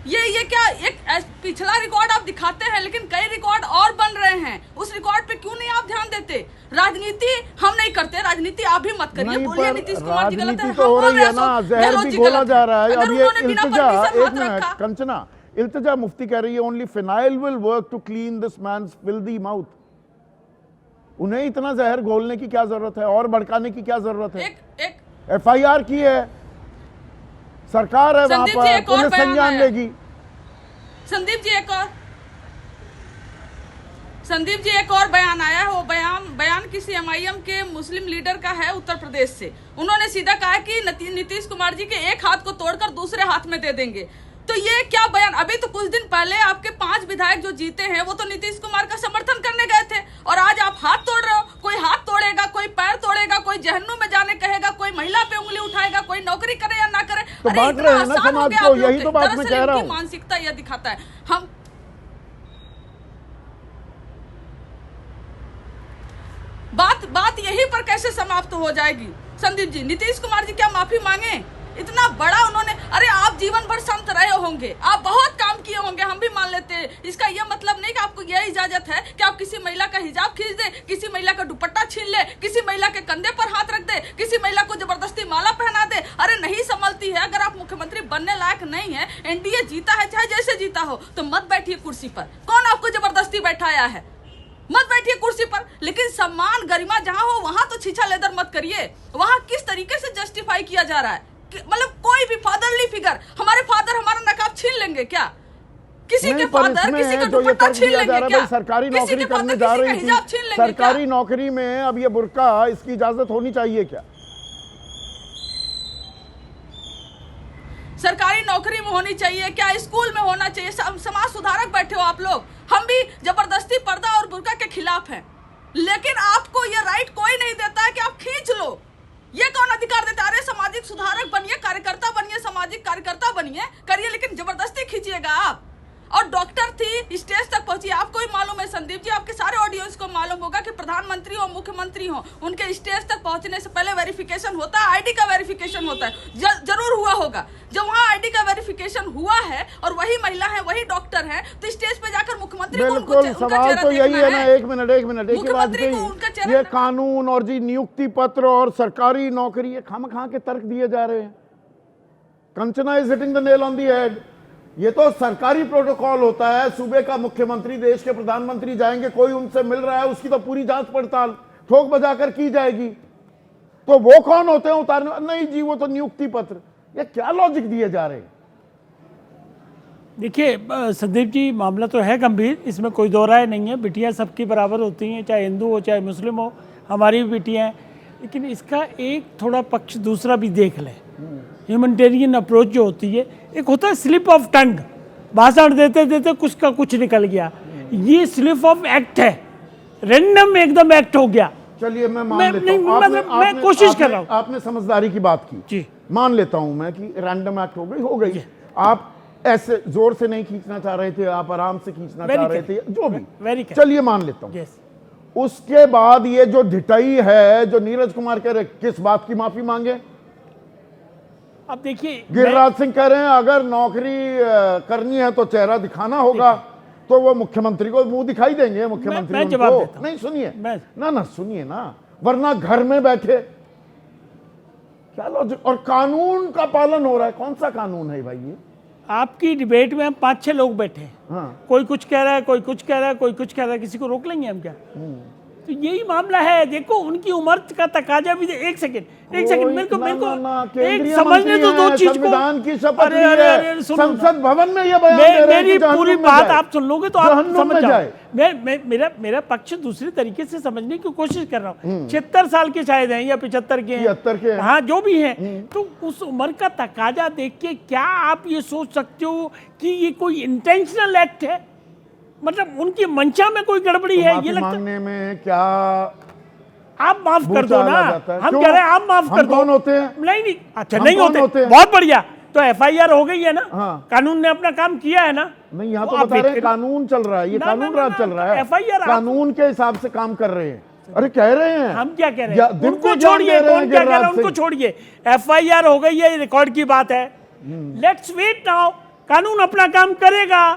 ये क्या एक पिछला रिकॉर्ड आप दिखाते हैं, लेकिन कई रिकॉर्ड और बन रहे हैं। उस रिकॉर्ड पे क्यों नहीं आप ध्यान देते? राजनीति हम नहीं करते, राजनीति आप भी मत करिए। बोलिए नीतीश कुमार जी गलत है, राजनीति तो हो रही है ना, जहर भी घोला जा रहा है। अब ये इल्तिजा, एक मिनट कंचना, इल्तिजा मुफ्ती कह रही है only phenyl will work to clean this man's filthy mouth. उन्हें इतना जहर घोलने की क्या जरूरत है और भड़काने की क्या जरूरत है? FIR की है, सरकार है वहां पर, पुलिस संज्ञान लेगी। संदीप जी एक और बयान आया है। वो बयान किसी MIM के मुस्लिम लीडर का है उत्तर प्रदेश से। उन्होंने सीधा कहा कि नीतीश कुमार जी के एक हाथ को तोड़कर दूसरे हाथ में दे देंगे। तो ये क्या बयान? अभी तो कुछ दिन पहले आपके 5 विधायक जो जीते हैं वो तो नीतीश कुमार का समर्थन करने गए थे, और आज आप हाथ तोड़ रहे हो। कोई हाथ तोड़ेगा, कोई पैर तोड़ेगा, कोई जहन्नुम में जाने कहेगा, कोई महिला पे उंगली उठाएगा, कोई नौकरी करे या ना करे। तो बांट रहे हैं ना समाज को, यही तो बात मैं कह रहा हूं। मानसिकता यह दिखाता है। हम बात यही पर कैसे समाप्त हो जाएगी? संदीप जी, नीतीश कुमार जी क्या माफी मांगे? इतना बड़ा उन्होंने, अरे आप जीवन भर संत रहे होंगे, आप बहुत काम किए होंगे, हम भी मान लेते हैं। इसका यह मतलब नहीं कि आपको यह इजाजत है कि आप किसी महिला का हिजाब खींच दे, किसी महिला का दुपट्टा छीन ले, किसी महिला के कंधे पर हाथ रख दे, किसी महिला को जबरदस्ती माला पहना दे। अरे नहीं संभलती है। अगर आप मुख्यमंत्री बनने लायक नहीं है, NDA जीता है चाहे जैसे जीता हो, तो मत बैठिए कुर्सी पर। कौन आपको जबरदस्ती बैठाया है? मत बैठिए कुर्सी पर, लेकिन सम्मान गरिमा जहां हो वहां तो छीछा लेदर मत करिए। वहां किस तरीके से जस्टिफाई किया जा रहा है, मतलब कोई भी फादरली फिगर, हमारे फादर हमारा नकाब छीन लेंगे क्या? किसी के फादर किसी का दुपट्टा छीन लेंगे क्या? सरकारी नौकरी करने जा रही थी, सरकारी नौकरी में अब ये बुर्का, इसकी इजाजत होनी चाहिए क्या? सरकारी नौकरी में होनी चाहिए क्या? स्कूल में होना चाहिए? समाज सुधारक बैठे हो आप लोग, हम भी जबरदस्ती पर्दा और बुर्का के खिलाफ हैं, लेकिन आपको ये राइट कोई नहीं देता है कि आप खींच लो। ये कौन अधिकार देता है? अरे सामाजिक सुधारक बनिए, कार्यकर्ता बनिए, सामाजिक कार्यकर्ता बनिए, करिए, लेकिन जबरदस्ती खींचिएगा आप। और डॉक्टर थी, स्टेज तक पहुंची। आपको ही मालूम है संदीप जी, आपके सारे ऑडियंस को मालूम होगा कि प्रधानमंत्री हो, मुख्यमंत्री हो, उनके स्टेज तक पहुंचने से पहले वेरिफिकेशन होता है, आईडी का वेरिफिकेशन होता है। जरूर हुआ होगा। जब वहाँ आईडी का वेरिफिकेशन हुआ है और वही महिला है, वही डॉक्टर है, तो स्टेज पे जाकर मुख्यमंत्री को बिल्कुल सवाल तो यही है ना। एक मिनट एक बात कही, ये कानून और जी नियुक्ति पत्र और सरकारी नौकरी, ये खामखा के तर्क दिए जा रहे हैं। Kanchana is hitting the nail on the head. ये तो सरकारी प्रोटोकॉल होता है, सूबे का मुख्यमंत्री, देश के प्रधानमंत्री जाएंगे, कोई उनसे मिल रहा है, उसकी तो पूरी जांच पड़ताल ठोक बजाकर की जाएगी। तो वो कौन होते हैं उतारने? नहीं जी, वो तो नियुक्ति पत्र। ये क्या लॉजिक दिए जा रहे हैं? देखिए संदीप जी, मामला तो है गंभीर, इसमें कोई दो राय नहीं है। बिटियाँ सबकी बराबर होती हैं, चाहे हिंदू हो चाहे मुस्लिम हो, हमारी भी बिटियाँ हैं। लेकिन इसका एक थोड़ा पक्ष दूसरा भी देख लें। ह्यूमैनिटेरियन अप्रोच जो होती है, एक होता है स्लिप ऑफ टंग, भाषण देते देते कुछ का कुछ निकल गया। ये स्लिप ऑफ एक्ट है, रैंडम एकदम एक्ट हो गया। चलिए मैं मान लेता हूं, मैं कोशिश कर रहा हूं। आपने समझदारी की बात की जी, मान लेता हूं मैं कि रैंडम एक्ट हो गई। आप ऐसे जोर से नहीं खींचना चाह रहे थे, आप आराम से खींचना चाह रहे थे, जो भी, चलिए मान लेता हूं। उसके बाद ये जो ढिटाई है, जो नीरज कुमार कह रहे, किस बात की माफी मांगे? अब देखिए, गिरिराज सिंह कह रहे हैं अगर नौकरी करनी है तो चेहरा दिखाना होगा, तो वो मुख्यमंत्री को मुंह दिखाई देंगे। मुख्यमंत्री मैं जवाब देता हूं। नहीं, सुनिए ना सुनिए ना, वरना घर में बैठे क्या लॉजिक? और कानून का पालन हो रहा है। कौन सा कानून है भाई ये? आपकी डिबेट में हम 5-6 लोग बैठे हैं, हाँ। कोई कुछ कह रहा है, कोई कुछ कह रहा है, कोई कुछ कह रहा है, किसी को रोक लेंगे हम क्या? तो यही मामला है। देखो उनकी उम्र का तकाजा भी, एक सेकंड मेरे को एक समझने तो दो चीज को। संविधान की शपथ ली है, संसद भवन में ये बयान दे रहे हैं मेरी पूरी बात आप सुन लोगे तो आप समझ जाए। मेरा पक्ष दूसरे तरीके से समझने की कोशिश कर रहा हूँ। 76 साल के शायद हैं या 75 के हैं, हाँ जो भी हैं। तो उस उम्र का तकाजा देख के क्या आप ये सोच सकते हो कि ये कोई इंटेंशनल एक्ट है? मतलब उनकी मंशा में कोई गड़बड़ी है? ये लगता मांगने में क्या आप माफ कर दो ना, हम कह रहे हैं आप माफ कर दो। कौन होते हैं? नहीं, अच्छा नहीं होते, बहुत बढ़िया। तो एफआईआर हो गई है ना, कानून ने अपना काम किया है ना। नहीं, यहाँ तो बता रहे हैं कानून चल रहा है, ये कानून राज चल रहा है, एफआईआर कानून के हिसाब से काम कर रहे हैं। अरे कह रहे हैं, हम क्या कह रहे हैं? उनको छोड़िए, कौन क्या कह रहा है उनको छोड़िए। एफआईआर हो गई है, रिकॉर्ड की बात है। लेट्स वेट नाउ, कानून अपना काम करेगा।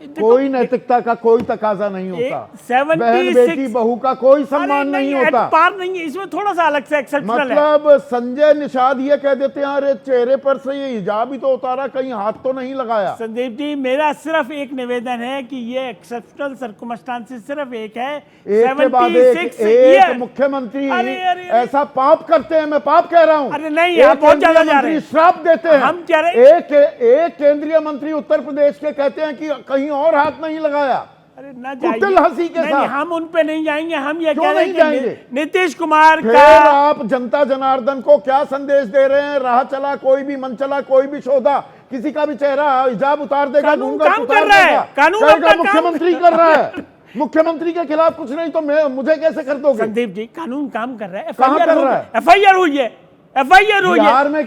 कोई नैतिकता का कोई तकाजा नहीं होता, बहन बेटी बहू का कोई सम्मान नहीं होता, पार नहीं है। इसमें थोड़ा सा अलग से एक्सेप्शनल है। मतलब संजय निषाद ये कह देते हैं अरे चेहरे पर से ये हिजाब ही तो उतारा, कहीं हाथ तो नहीं लगाया। संदीप जी, मेरा सिर्फ एक निवेदन है कि ये एक्सेप्शनल सर्कमस्टांसेस सिर्फ एक है। एक के बाद एक मुख्यमंत्री ऐसा पाप करते हैं, मैं पाप कह रहा हूँ। अरे नहीं, आप बहुत ज्यादा जा रहे हैं, श्राप देते हैं। हम कह रहे एक केंद्रीय मंत्री उत्तर प्रदेश के कहते हैं कि कहीं और हाथ नहीं लगाया। अरे ना जाइए, कुटिल हंसी के साथ। हम उन पे नहीं जाएंगे। हम ये कह रहे हैं कि नीतीश कुमार का आप जनता जनार्दन को क्या संदेश दे रहे हैं? राह चला कोई भी, मन चला कोई भी शोधा, किसी का भी चेहरा हिजाब उतार देगा, घूंघट उतार देगा, कानून मुख्यमंत्री कर रहा है। मुख्यमंत्री के खिलाफ कुछ नहीं तो मुझे कैसे कर दोगे? संदीप जी, कानून काम कर रहा है। कहां कर रहा है? एफआईआर हुई है, एफआईआर हुई है। बिहार में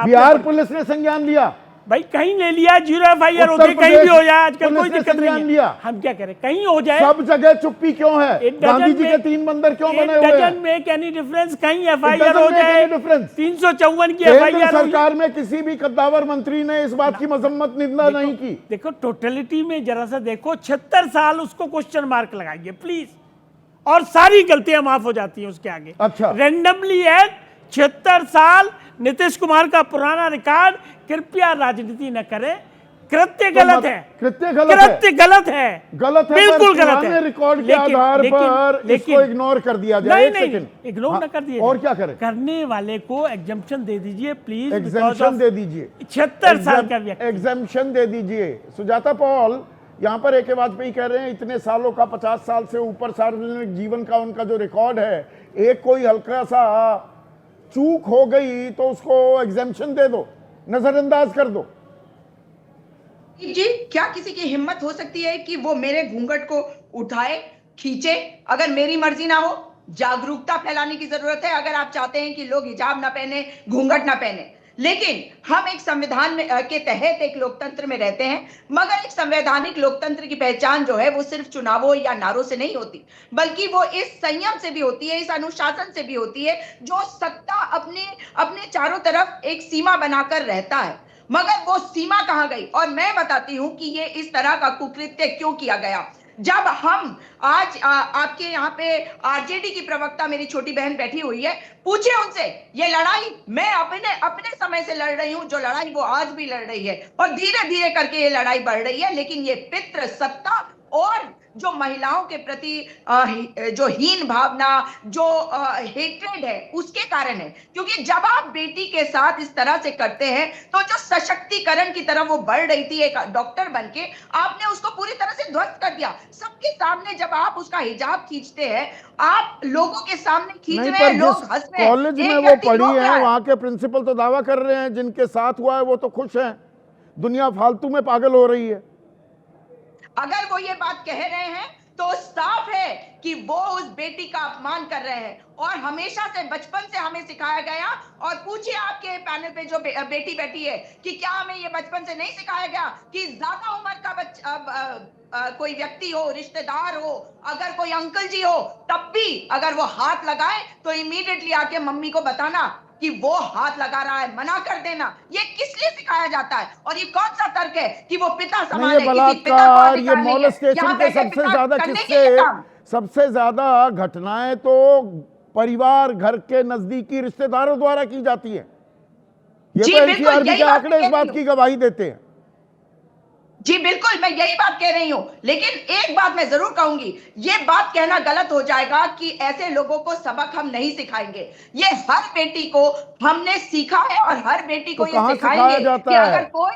बिहार पुलिस ने संज्ञान लिया भाई, कहीं ले लिया, 0 एफआईआर होती है, कहीं भी हो जाए, आजकल कोई दिक्कत नहीं है। हम क्या करें, कहीं हो जाए। सब जगह चुप्पी क्यों है? गांधी जी के 3 बंदर क्यों बने हुए हैं? डजंट मेक एनी डिफरेंस, कहीं एफआईआर हो जाए। 354 की एफआईआर। सरकार में किसी भी कद्दावर मंत्री ने इस बात की मजम्मत निंदा नहीं की। देखो टोटलिटी में जरा सा देखो, 76 साल उसको क्वेश्चन मार्क लगाइए प्लीज, और सारी गलतियां माफ हो जाती हैं उसके आगे। अच्छा, रेंडमली एक्ट, 76 साल, नीतीश कुमार का पुराना रिकॉर्ड, कृपया राजनीति न करें। कृत्य गलत है, कृत्य गलत है, कृत्य गलत है, गलत है, बिल्कुल गलत है। रिकॉर्ड के आधार पर इसको इग्नोर कर दिया जाए। नहीं, इग्नोर ना कर दिया और क्या करें? करने वाले को एग्जम्पशन दे दीजिए प्लीज, एग्जम्पशन दे दीजिए, 76 साल का व्यक्ति, एग्जम्पशन दे दीजिए। सुजाता पॉल यहाँ पर AK वाजपेयी कह रहे हैं इतने सालों का, 50 साल से ऊपर सार्वजनिक जीवन का उनका जो रिकॉर्ड है, एक कोई हल्का सा चूक हो गई तो उसको एग्जम्पशन दे दो, नजरअंदाज कर दो। जी, क्या किसी की हिम्मत हो सकती है कि वो मेरे घूंघट को उठाए, खींचे? अगर मेरी मर्जी ना हो, जागरूकता फैलाने की जरूरत है। अगर आप चाहते हैं कि लोग हिजाब ना पहने, घूंघट ना पहने, लेकिन हम एक संविधान में के तहत एक लोकतंत्र में रहते हैं। मगर एक संवैधानिक लोकतंत्र की पहचान जो है वो सिर्फ चुनावों या नारों से नहीं होती, बल्कि वो इस संयम से भी होती है, इस अनुशासन से भी होती है, जो सत्ता अपने चारों तरफ एक सीमा बनाकर रहता है। मगर वो सीमा कहां गई? और मैं बताती हूं कि ये इस तरह का कुकृत्य क्यों किया गया। जब हम आज आपके यहाँ पे आरजेडी की प्रवक्ता मेरी छोटी बहन बैठी हुई है, पूछे उनसे, ये लड़ाई मैं अपने समय से लड़ रही हूं, जो लड़ाई वो आज भी लड़ रही है, और धीरे धीरे करके ये लड़ाई बढ़ रही है, लेकिन ये पितृ सत्ता और जो महिलाओं के प्रति जो हीन भावना, जो हेट्रेड है, उसके कारण है। क्योंकि जब आप बेटी के साथ इस तरह से करते हैं, तो जो सशक्तिकरण की तरफ वो बढ़ रही थी एक डॉक्टर बनके, आपने उसको पूरी तरह से ध्वस्त कर दिया। सबके सामने जब आप उसका हिजाब खींचते हैं, आप लोगों के सामने खींच रहे हैं, लोग हंस रहे हैं। कॉलेज में वो पढ़ी है, वहां के प्रिंसिपल तो दावा कर रहे हैं, जिनके साथ हुआ है वो तो खुश हैं, दुनिया फालतू में पागल हो रही है। अगर वो ये बात कह रहे हैं तो साफ है कि वो उस बेटी का अपमान कर रहे हैं। और हमेशा से, बचपन से हमें सिखाया गया, और पूछिए आपके पैनल पे जो बेटी बैठी है, कि क्या हमें ये बचपन से नहीं सिखाया गया कि ज्यादा उम्र का कोई व्यक्ति हो, रिश्तेदार हो, अगर कोई अंकल जी हो, तब भी अगर वो हाथ लगाए तो इमीडिएटली आके मम्मी को बताना कि वो हाथ लगा रहा है, मना कर देना। ये किस लिए सिखाया जाता है? और ये कौन सा तर्क है कि वो पिता समान है? ये बलात्कार, ये मॉलेस्टेशन के सबसे ज्यादा किस्से, सबसे ज्यादा घटनाएं तो परिवार, घर के नजदीकी रिश्तेदारों द्वारा की जाती है। ये तो NCRB के आंकड़े इस बात की गवाही देते हैं। जी बिल्कुल, मैं यही बात कह रही हूं। लेकिन एक बात मैं जरूर कहूंगी, ये बात कहना गलत हो जाएगा कि ऐसे लोगों को सबक हम नहीं सिखाएंगे। ये हर बेटी को हमने सीखा है, और हर बेटी को ये सिखाएंगे कि अगर कोई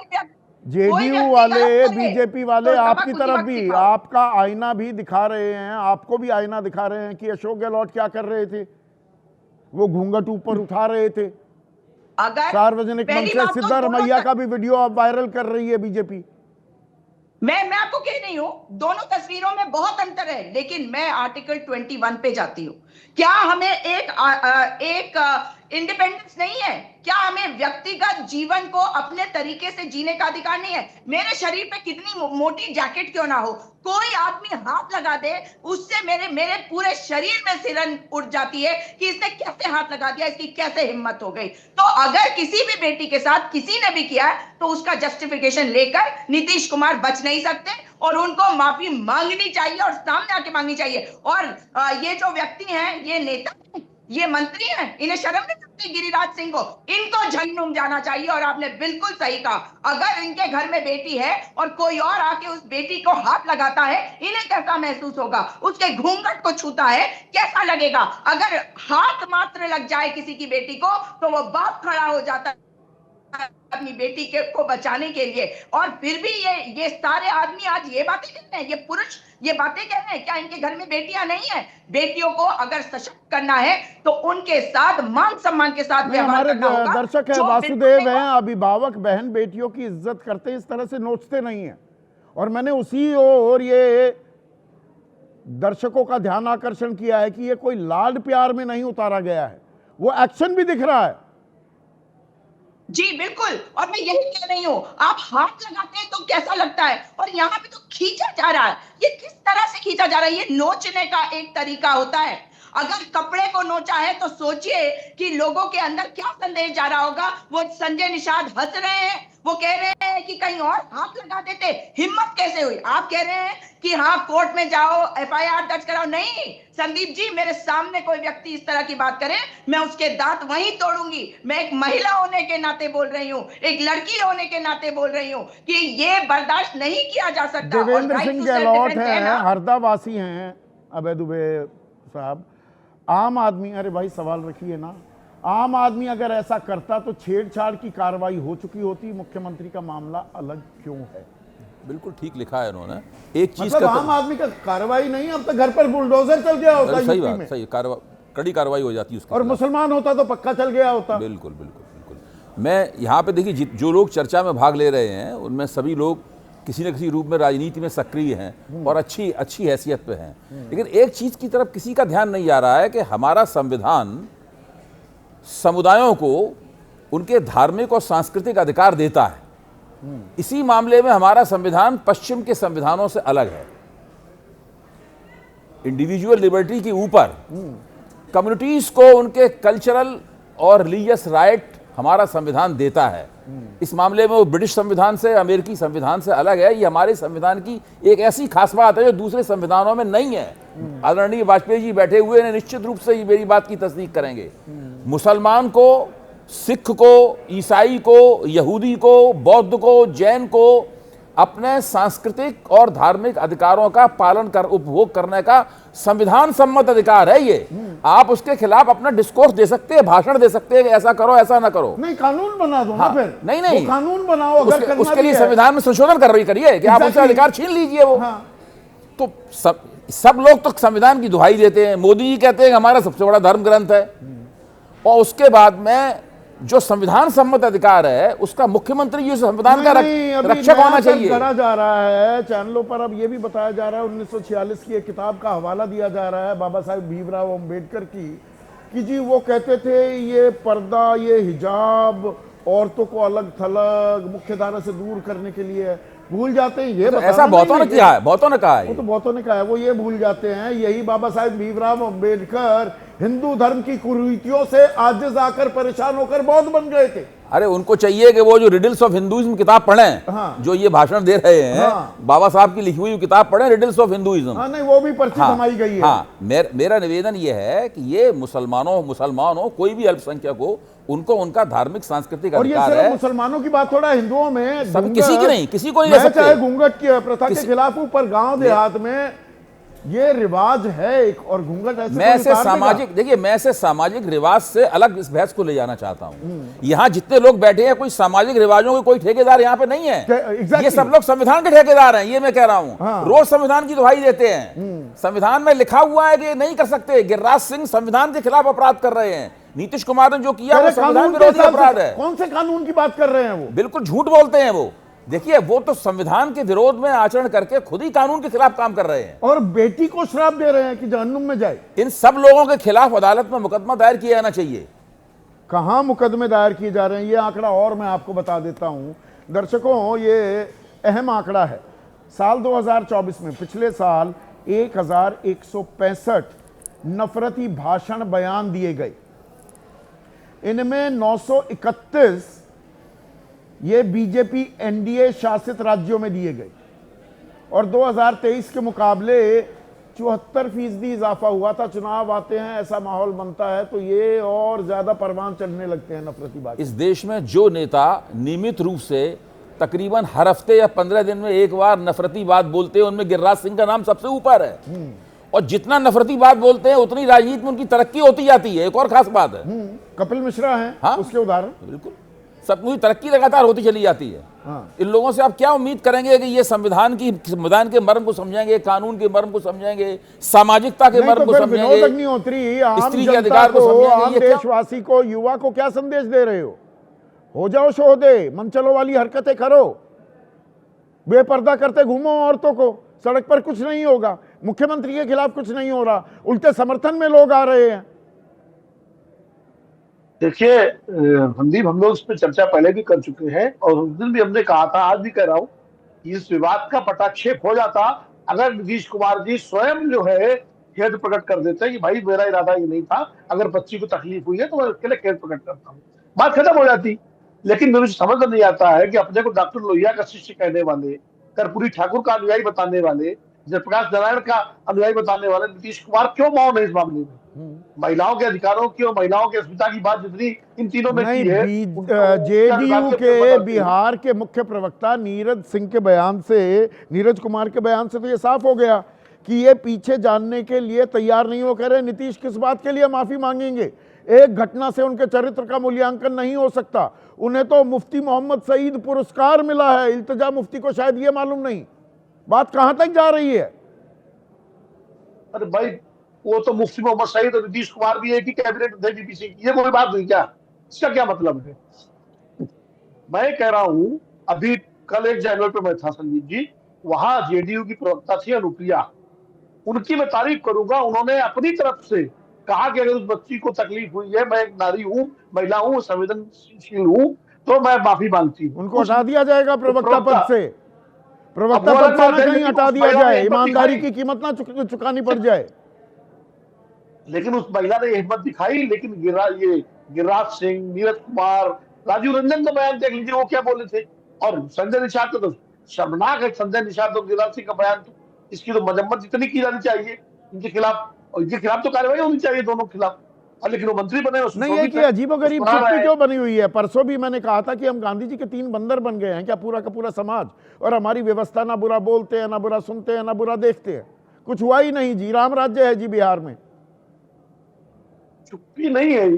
JDU वाले, BJP वाले आपकी तरफ भी, आपका आईना भी दिखा रहे हैं, आपको भी आईना दिखा रहे हैं कि अशोक गहलोत क्या कर रहे थे, वो घूंघट ऊपर उठा रहे थे। अगर सार्वजनिक मंच से सिद्धारमैया का भी वीडियो अब वायरल कर रही है बीजेपी। मैं आपको कह रही हूं, दोनों तस्वीरों में बहुत अंतर है, लेकिन मैं आर्टिकल 21 पे जाती हूं। क्या हमें एक इंडिपेंडेंस नहीं है? क्या हमें व्यक्तिगत जीवन को अपने तरीके से जीने का अधिकार नहीं है? मेरे शरीर पे कितनी मोटी जैकेट क्यों ना हो, कोई आदमी हाथ लगा दे, उससे मेरे पूरे शरीर में सिरन उठ जाती है कि इसने कैसे हाथ लगा दिया, इसकी कैसे हिम्मत हो गई। तो अगर किसी भी बेटी के साथ किसी ने भी किया है, तो उसका जस्टिफिकेशन लेकर नीतीश कुमार बच नहीं सकते, और उनको माफी मांगनी चाहिए, और सामने आके मांगनी चाहिए। और ये जो व्यक्ति हैं, ये नेता, ये मंत्री हैं, इन्हें शर्म नहीं लगती गिरिराज सिंह को? इनको झन्नूम जाना चाहिए। और आपने बिल्कुल सही कहा, अगर इनके घर में बेटी है और कोई और आके उस बेटी को हाथ लगाता है, इन्हें कैसा महसूस होगा? उसके घूंघट को छूता है, कैसा लगेगा? अगर हाथ मात्र लग जाए किसी की बेटी को, तो वो बाप खड़ा हो जाता है अपनी बेटी को बचाने के लिए। और फिर भी ये सारे आदमी आज ये बातें कहते हैं, ये पुरुष ये बातें कह रहे हैं। क्या इनके घर में बेटियां नहीं है? बेटियों को अगर सशक्त करना है तो उनके साथ मान सम्मान के साथ व्यवहार करना होगा। दर्शक है, वासुदेव हैं, अभिभावक बहन बेटियों की इज्जत करते, इस तरह से नोचते नहीं है। और मैंने उसी और ये दर्शकों का ध्यान आकर्षण किया है कि ये कोई लाड प्यार में नहीं उतारा गया है, वो एक्शन भी दिख रहा है। जी बिल्कुल, और मैं यही कह रही हूं, आप हाथ लगाते हैं तो कैसा लगता है, और यहाँ पे तो खींचा जा रहा है। ये किस तरह से खींचा जा रहा है? ये नोचने का एक तरीका होता है। अगर कपड़े को नोचा है तो सोचिए कि लोगों के अंदर क्या संदेश जा रहा होगा। वो संजय निषाद हंस रहे हैं, वो कह रहे हैं हैं कि कहीं और हाथ लगा देते? हिम्मत कैसे हुई? आप कह रहे हैं कि हाँ कोर्ट में जाओ, एफआईआर दर्ज कराओ। नहीं संदीप जी, मेरे सामने कोई व्यक्ति इस तरह की बात करे, मैं उसके दांत वहीं तोड़ूंगी। मैं एक महिला होने के नाते बोल रही हूँ, एक लड़की होने के नाते बोल रही हूँ कि ये बर्दाश्त नहीं किया जा सकता। देवेंद्र सिंह गहलोत हैं, हरदावासी हैं अभय दुबे साहब। आम आदमी, अरे भाई सवाल रखिए ना, आम आदमी अगर ऐसा करता तो छेड़छाड़ की कार्रवाई हो चुकी होती, मुख्यमंत्री का मामला अलग क्यों है? बिल्कुल ठीक लिखा है उन्होंने। एक चीज मतलब आम आदमी का कार्रवाई नहीं, अब तो घर पर बुलडोजर चल गया होता। सही बात, सही कड़ी कार्रवाई हो जाती है उसके और मुसलमान होता तो पक्का चल गया होता। बिल्कुल बिल्कुल बिल्कुल। मैं यहाँ पे देखिए जो लोग चर्चा में भाग ले रहे हैं उनमें सभी लोग किसी न किसी रूप में राजनीति में सक्रिय हैं और अच्छी हैसियत पे हैं, लेकिन एक चीज की तरफ किसी का ध्यान नहीं जा रहा है कि हमारा संविधान समुदायों को उनके धार्मिक और सांस्कृतिक अधिकार देता है। इसी मामले में हमारा संविधान पश्चिम के संविधानों से अलग है। इंडिविजुअल लिबर्टी के ऊपर कम्युनिटीज को उनके कल्चरल और रिलीजियस राइट हमारा संविधान देता है। इस मामले में वो ब्रिटिश संविधान से, अमेरिकी संविधान से अलग है। ये हमारे संविधान की एक ऐसी खास बात है जो दूसरे संविधानों में नहीं है। आदरणीय वाजपेयी जी बैठे हुए हैं, निश्चित रूप से मेरी बात की तस्दीक करेंगे। मुसलमान को, सिख को, ईसाई को, यहूदी को, बौद्ध को, जैन को अपने सांस्कृतिक और धार्मिक अधिकारों का पालन कर उपभोग करने का संविधान सम्मत अधिकार है। ये आप उसके खिलाफ अपना डिस्कोर्स दे सकते हैं, भाषण दे सकते हैं कि ऐसा करो ऐसा ना करो। नहीं कानून बना दो ना फिर। नहीं कानून बनाओ, अगर उसके लिए संविधान में संशोधन करिए कि आप उससे अधिकार छीन लीजिए वो। तो सब लोग तो संविधान की दुहाई देते हैं। मोदी जी कहते हैं हमारा सबसे बड़ा धर्म ग्रंथ है, और उसके बाद में जो संविधान सम्मत अधिकार है उसका मुख्यमंत्री जी संविधान का रक्षक होना चाहिए। करा जा रहा है चैनलों पर, अब ये भी बताया जा रहा है 1946 की एक किताब का हवाला दिया जा रहा है बाबा साहेब भीमराव अम्बेडकर की, कि जी वो कहते थे ये पर्दा, ये हिजाब औरतों को अलग थलग मुख्यधारा से दूर करने के लिए। भूल जाते हैं ये, ऐसा बहुतों ने किया है, बहुतों ने कहा है, वो तो बहुतों ने कहा है, वो ये भूल जाते हैं यही बाबा साहेब भीमराव अम्बेडकर हिंदू धर्म की कुरीतियों से आजिज आकर परेशान होकर बौद्ध बन गए थे। अरे उनको चाहिए कि वो जो रिडल्स ऑफ हिंदुइज्म किताब पढ़ें, जो ये भाषण दे रहे हैं, बाबा साहब की लिखी हुई किताब पढ़ें, रिडल्स ऑफ हिंदुइज्म। नहीं वो भी पर्ची थमाई गई है। मेरा निवेदन ये है कि ये मुसलमान हो कोई भी अल्पसंख्यक हो, उनको उनका धार्मिक सांस्कृतिक अधिकार है। मुसलमानों की बात थोड़ा, हिंदुओं में किसी की नहीं, किसी को नहीं ले सकते। चाहे घूंघट की प्रथा के खिलाफ हूं, पर गांव देहात में ये रिवाज है एक, और घूंघट ऐसे मैं ऐसे सामाजिक रिवाज से अलग इस बहस को ले जाना चाहता हूं। यहाँ जितने लोग बैठे हैं कोई सामाजिक रिवाजों के कोई ठेकेदार यहाँ पे नहीं है। ये सब लोग संविधान के ठेकेदार हैं, ये मैं कह रहा हूँ। रोज संविधान की दुहाई देते हैं। संविधान में लिखा हुआ है कि नहीं कर सकते। गिरिराज सिंह संविधान के खिलाफ अपराध कर रहे हैं। नीतीश कुमार ने जो किया वो संविधान विरोधी अपराध है। कौन से कानून की बात कर रहे हैं वो? बिल्कुल झूठ बोलते हैं वो। देखिए वो तो संविधान के विरोध में आचरण करके खुद ही कानून के खिलाफ काम कर रहे हैं, और बेटी को श्राप दे रहे हैं कि जहन्नुम में जाए। इन सब लोगों के खिलाफ अदालत में मुकदमा दायर किया जाना चाहिए। कहां मुकदमे दायर किए जा रहे हैं, ये आंकड़ा और मैं आपको बता देता हूं दर्शकों, ये अहम आंकड़ा है। साल 2024 में, पिछले साल 1165 नफरती भाषण बयान दिए गए। इनमें 931 ये बीजेपी एनडीए शासित राज्यों में दिए गए, और 2023 के मुकाबले 74% इजाफा हुआ था। चुनाव आते हैं, ऐसा माहौल बनता है तो ये और ज्यादा परवान चढ़ने लगते हैं नफरती बात। इस देश में जो नेता नियमित रूप से तकरीबन हर हफ्ते या 15 दिन में एक बार नफरती बात बोलते हैं, उनमें गिरिराज सिंह का नाम सबसे ऊपर है। और जितना नफरती बात बोलते हैं उतनी राजनीति में उनकी तरक्की होती जाती है। एक और खास बात है, कपिल मिश्रा है उसके उदाहरण। बिल्कुल, सब पूरी तरक्की लगातार होती चली जाती है। इन लोगों से आप क्या उम्मीद करेंगे कि ये संविधान के मर्म को समझेंगे, कानून के मर्म को समझेंगे, सामाजिकता के मर्म को समझेंगे, स्त्री के अधिकार को समझेंगे। देशवासी को, युवा को क्या संदेश दे रहे हो जाओ शोहदे, मन चलो वाली हरकतें करो, बेपर्दा करते घूमो औरतों को, सड़क पर कुछ नहीं होगा, मुख्यमंत्री के खिलाफ कुछ नहीं हो रहा, उल्टे समर्थन में लोग आ रहे हैं। देखिए संदीप, हम लोग इस पर चर्चा पहले भी कर चुके हैं, और उस दिन भी हमने कहा था, आज भी कह रहा हूं कि इस विवाद का पटाक्षेप हो जाता अगर नीतीश कुमार जी स्वयं जो है खेद प्रकट कर देते हैं कि भाई मेरा इरादा ये नहीं था, अगर बच्ची को तकलीफ हुई है तो मैं अकेले खेद प्रकट करता हूँ, बात खत्म हो जाती। लेकिन मुझे समझ में नहीं आता है कि अपने को डॉक्टर लोहिया का शिष्य कहने वाले, कर्पूरी ठाकुर का अनुयायी बताने वाले, जयप्रकाश नारायण का अनुयायी बताने वाले नीतीश कुमार क्यों मौन है इस मामले में? महिलाओं के अधिकारों की और महिलाओं के अस्मिता की बात जितनी इन तीनों में की है, जेडीयू के बिहार के मुख्य प्रवक्ता नीरज कुमार के बयान से तो ये साफ हो गया कि ये पीछे जानने के लिए तैयार नहीं हो। कह रहे नीतीश किस बात के लिए माफी मांगेंगे? एक घटना से उनके चरित्र का मूल्यांकन नहीं हो सकता। उन्हें तो मुफ्ती मोहम्मद सईद पुरस्कार मिला है, इल्तिजा मुफ्ती को शायद ये मालूम नहीं। बात कहां तक जा रही है? अरे भाई, वो तो मुफ्ती मोहम्मद सईद और नीतीश कुमार भी एक ही कैबिनेट थे डीपीसी की, ये कोई बात नहीं क्या? इसका क्या मतलब है? मैं कह रहा हूं, अभी कल एक चैनल पे मैं था संदीप जी, वहां जेडीयू की प्रवक्ता थी अनुप्रिया, उनकी मैं तारीफ करूंगा। उन्होंने अपनी तरफ से कहा कि अगर उस बच्ची को तकलीफ हुई है, मैं एक नारी हूं, महिला हूं, संवेदनशील हूं, तो मैं माफी मांगती हूं। उनको हटा दिया जाएगा प्रवक्ता पद से। प्रवक्ता पद से ना कहीं हटा दिया जाए, ईमानदारी की कीमत ना चुकानी पड़ जाए। लेकिन उस महिला ने हिम्मत दिखाई। लेकिन गिरिराज सिंह, नीरज कुमार, राजीव रंजन का बयान देख लीजिए, वो क्या बोले थे। और संजय निषाद का तो शर्मनाक है। संजय निषाद और गिरिराज सिंह का बयान, तो इसकी तो मजम्मत इतनी की जानी चाहिए इनके खिलाफ, और इनके खिलाफ तो कार्रवाई होनी चाहिए दोनों के खिलाफ। और लेकिन वो मंत्री बने नहीं है कि अजीबोगरीब चुप्पी क्यों बनी हुई है? परसों भी मैंने कहा था कि हम गांधी जी के 3 बंदर बन गए हैं क्या, पूरा का पूरा समाज, और हमारी व्यवस्था ना बुरा बोलते हैं, ना बुरा सुनते हैं, ना बुरा देखते हैं। कुछ हुआ ही नहीं जी, राम राज्य है जी बिहार में। चुप्पी नहीं है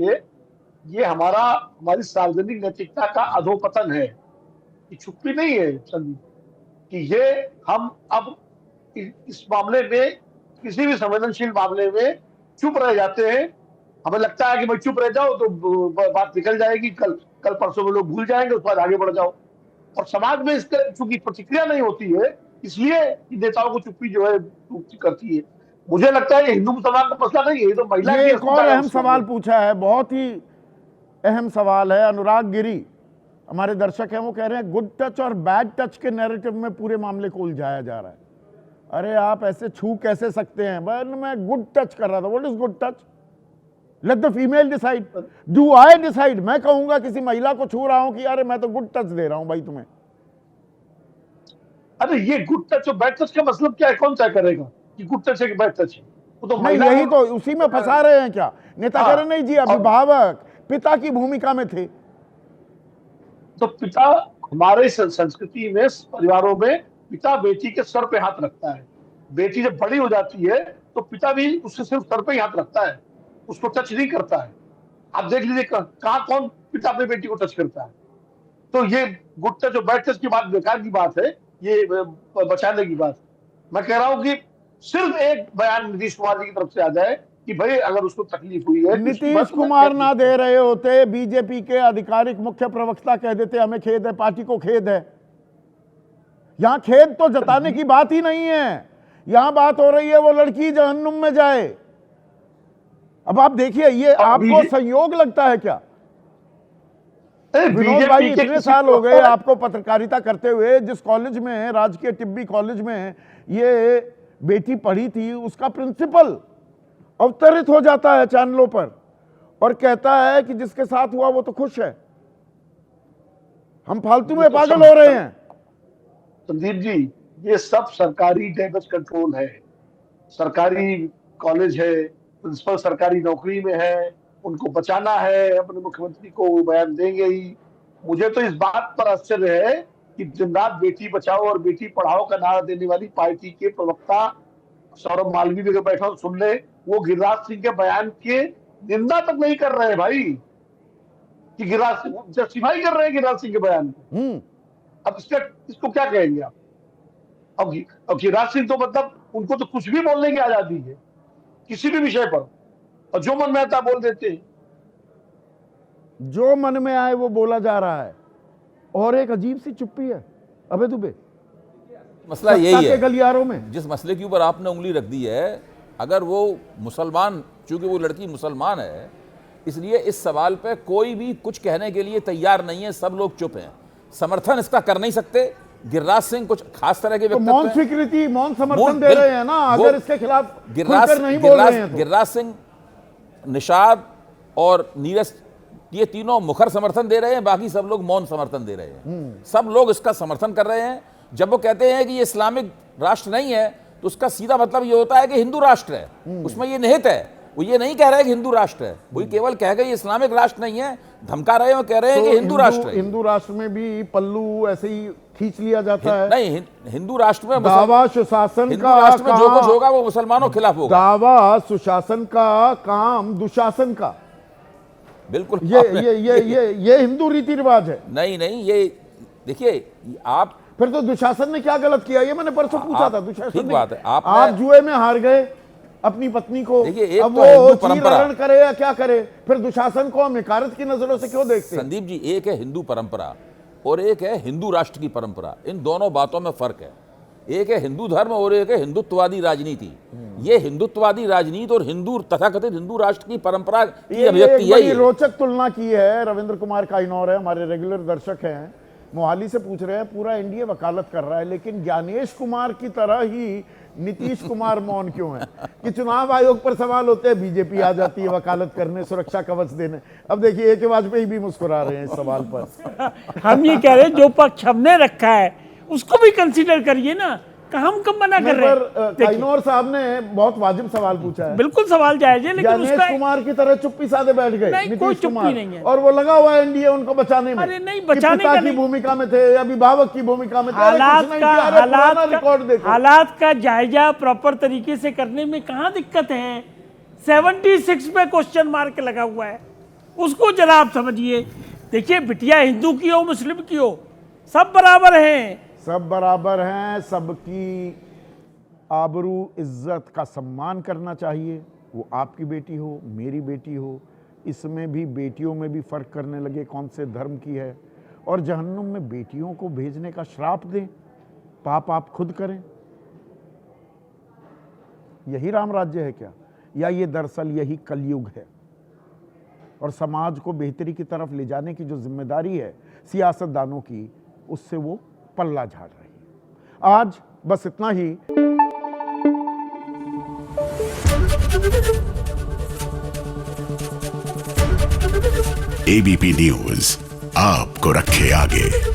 ये हमारी सार्वजनिक नैतिकता का अधोपतन है। ये चुप्पी नहीं है संदीप, कि ये हम अब इस मामले में, किसी भी संवेदनशील मामले में चुप रह जाते हैं। हमें लगता है कि भाई चुप रह जाओ तो बात निकल जाएगी, कल परसों में लोग भूल जाएंगे, उसके बाद आगे बढ़ जाओ। और समाज में इसका चूंकि प्रतिक्रिया नहीं होती है, इसलिए नेताओं को चुप्पी जो है करती है। मुझे लगता है हिंदू मुसलमान का मसला नहीं है, तो महिला की एक और अहम सवाल पूछा है, बहुत ही अहम सवाल है। अनुराग गिरी हमारे दर्शक हैं, वो कह रहे हैं गुड टच और बैड टच के नैरेटिव में पूरे मामले को उलझाया जा रहा है। अरे आप ऐसे छू कैसे सकते हैं? मैं गुड टच कर रहा था। What is good touch? Let the female decide, do I decide? मैं कहूंगा किसी महिला को छू रहा हूं कि अरे मैं तो गुड टच दे रहा हूं भाई तुम्हें। अरे ये गुड टच और बैड टच का मतलब क्या है? कौन तय करेगा कि गुड टच है कि बैड टच है? वो तो नहीं, यही तो उसी में फंसा रहे हैं क्या नेता? कह रहे नहीं जी, अभिभावक पिता की भूमिका में थे। तो पिता, हमारे संस्कृति में, परिवारों में पिता बेटी के सर पे हाथ रखता है। बेटी जब बड़ी हो जाती है तो पिता भी उससे सिर्फ सर पे ही हाथ रखता है, उसको टच नहीं करता है। आप देख लीजिए कहाँ कौन पिता अपनी बेटी को टच करता है। तो ये गुड टच और बैड टच की बात बेकार की बात है, ये बचाने की बात। मैं कह रहा हूं कि सिर्फ एक बयान नीतीश कुमार जी की तरफ से आ जाए कि भाई अगर उसको तकलीफ हुई है। नीतीश कुमार ना दे रहे होते, बीजेपी के आधिकारिक मुख्य प्रवक्ता कह देते हमें खेद है, पार्टी को खेद है। यहां खेद तो जताने की बात ही नहीं है, यहां बात हो रही है वो लड़की जहन्नुम में जाए। अब आप देखिए, ये आपको संयोग लगता है क्या? विनोद भाई, इतने साल हो गए आपको पत्रकारिता करते हुए, जिस कॉलेज में, राजकीय टिब्बी कॉलेज में ये बेटी पढ़ी थी, उसका प्रिंसिपल अवतरित हो जाता है चैनलों पर और कहता है कि जिसके साथ हुआ वो तो खुश है। हम फालतू में पागल हो रहे हैं। संदीप जी, ये सब सरकारी डैमेज कंट्रोल है। सरकारी कॉलेज है, प्रिंसिपल सरकारी नौकरी में है, उनको बचाना है। अपने मुख्यमंत्री को वो बयान देंगे ही। मुझे तो इस बात पर आश्चर्य है कि दिन रात बेटी बचाओ और बेटी पढ़ाओ का नारा देने वाली पार्टी के प्रवक्ता सौरभ मालवी भी बैठा सुन ले, वो गिरिराज सिंह के बयान के निंदा तक नहीं कर रहे भाई, कि गिरिराज सिंह जस्टिफाई कर रहे हैं गिरिराज सिंह के बयान को। अब इसको क्या कहेंगे आप? अब गिरिराज सिंह तो मतलब उनको तो कुछ भी बोलने की आजादी है किसी भी विषय पर, और जो मन में आता बोल देते हैं। जो मन में आए वो बोला जा रहा है, और एक अजीब सी चुप्पी है। अबे दुबे, मसला यही है गलियारों में जिस मसले के ऊपर आपने उंगली रख दी है, अगर वो मुसलमान, चूंकि वो लड़की मुसलमान है, इसलिए इस सवाल पे कोई भी कुछ कहने के लिए तैयार नहीं है, सब लोग चुप हैं, समर्थन इसका कर नहीं सकते। गिरिराज सिंह कुछ खास तरह के व्यक्तित्व मौन स्वीकृति, मौन समर्थन दे रहे हैं ना, अगर इसके खिलाफ खुलकर नहीं बोल रहे हैं तो। गिरिराज सिंह, निषाद और नीरज ये तीनों मुखर समर्थन दे रहे हैं, बाकी सब लोग मौन समर्थन दे रहे हैं। सब लोग इसका समर्थन कर रहे हैं। जब वो कहते हैं कि ये इस्लामिक राष्ट्र नहीं है, तो उसका सीधा मतलब ये होता है कि हिंदू राष्ट्र है, उसमें ये निहित है। वो ये नहीं कह रहे हैं कि हिंदू राष्ट्र है, वो केवल कह गए ये इस्लामिक राष्ट्र नहीं है, धमका रहे हैं, कह रहे हैं कि हिंदू राष्ट्र है। हिंदू राष्ट्र में भी पल्लू ऐसे ही खींच लिया जाता है। नहीं, हिंदू राष्ट्र में दावा सुशासन हिंदू का राष्ट्र में जो कुछ होगा वो मुसलमानों के खिलाफ होगा। दावा सुशासन का काम दुशासन का, बिल्कुल ये हिंदू रीति रिवाज है। नहीं, ये देखिए, आप फिर तो दुशासन ने क्या गलत किया, ये मैंने परसों पूछा था। दुशासन ठीक बात है, आप जुए में हार गए अपनी पत्नी को, अब तो हिंदू वो परंपरा करे या क्या करे, फिर दुशासन को हम इकारत की नजरों से क्यों देखते हैं? संदीप जी, एक है हिंदू परंपरा और एक है हिंदू राष्ट्र की परंपरा। इन दोनों बातों में फर्क है। एक है हिंदू धर्म और एक है हिंदुत्ववादी राजनीति। ये हिंदुत्ववादी राजनीति और हिंदू तथाकथित हिंदू राष्ट्र की परंपरा की अभिव्यक्ति है। रोचक तुलना की है रविंद्र कुमार काइनौर है, हमारे रेगुलर दर्शक हैं, मोहाली से पूछ रहे हैं, पूरा एनडीए वकालत कर रहा है, लेकिन ज्ञानेश कुमार की तरह ही नीतीश कुमार मौन क्यों है? कि चुनाव आयोग पर सवाल होते हैं, बीजेपी आ जाती है वकालत करने, सुरक्षा कवच देने। अब देखिए AK वाजपेयी भी मुस्कुरा रहे हैं इस सवाल पर। हम ये कह रहे हैं जो पक्ष हमने रखा है उसको भी कंसीडर करिए ना, हम कब मना कर रहे हैं? काइनौर साहब ने बहुत वाजिब सवाल पूछा है। बिल्कुल सवाल जायज है, लेकिन ज्ञानेश कुमार की तरह चुप्पी साधे बैठ गए नीतीश कुमार, नहीं है। और वो लगा हुआ है एनडीए उनको बचाने में। अरे नहीं, बचाने का की भूमिका में थे, अभिभावक की भूमिका में थे। हालात का जायजा प्रॉपर तरीके से करने में कहाँ दिक्कत है? 76 पे क्वेश्चन मार्क लगा हुआ है, उसको जरा आप समझिए। देखिए, बिटिया हिंदू की हो मुस्लिम की हो, सब बराबर हैं, सब बराबर हैं। सबकी आबरू इज्जत का सम्मान करना चाहिए। वो आपकी बेटी हो, मेरी बेटी हो, इसमें भी बेटियों में भी फर्क करने लगे कौन से धर्म की है, और जहन्नुम में बेटियों को भेजने का श्राप दें, पाप आप खुद करें। यही राम राज्य है क्या? या ये दरअसल यही कलयुग है? और समाज को बेहतरी की तरफ ले जाने की जो जिम्मेदारी है सियासतदानों की, उससे वो पल्ला झाड़ रही है। आज बस इतना ही। ABP न्यूज आपको रखे आगे।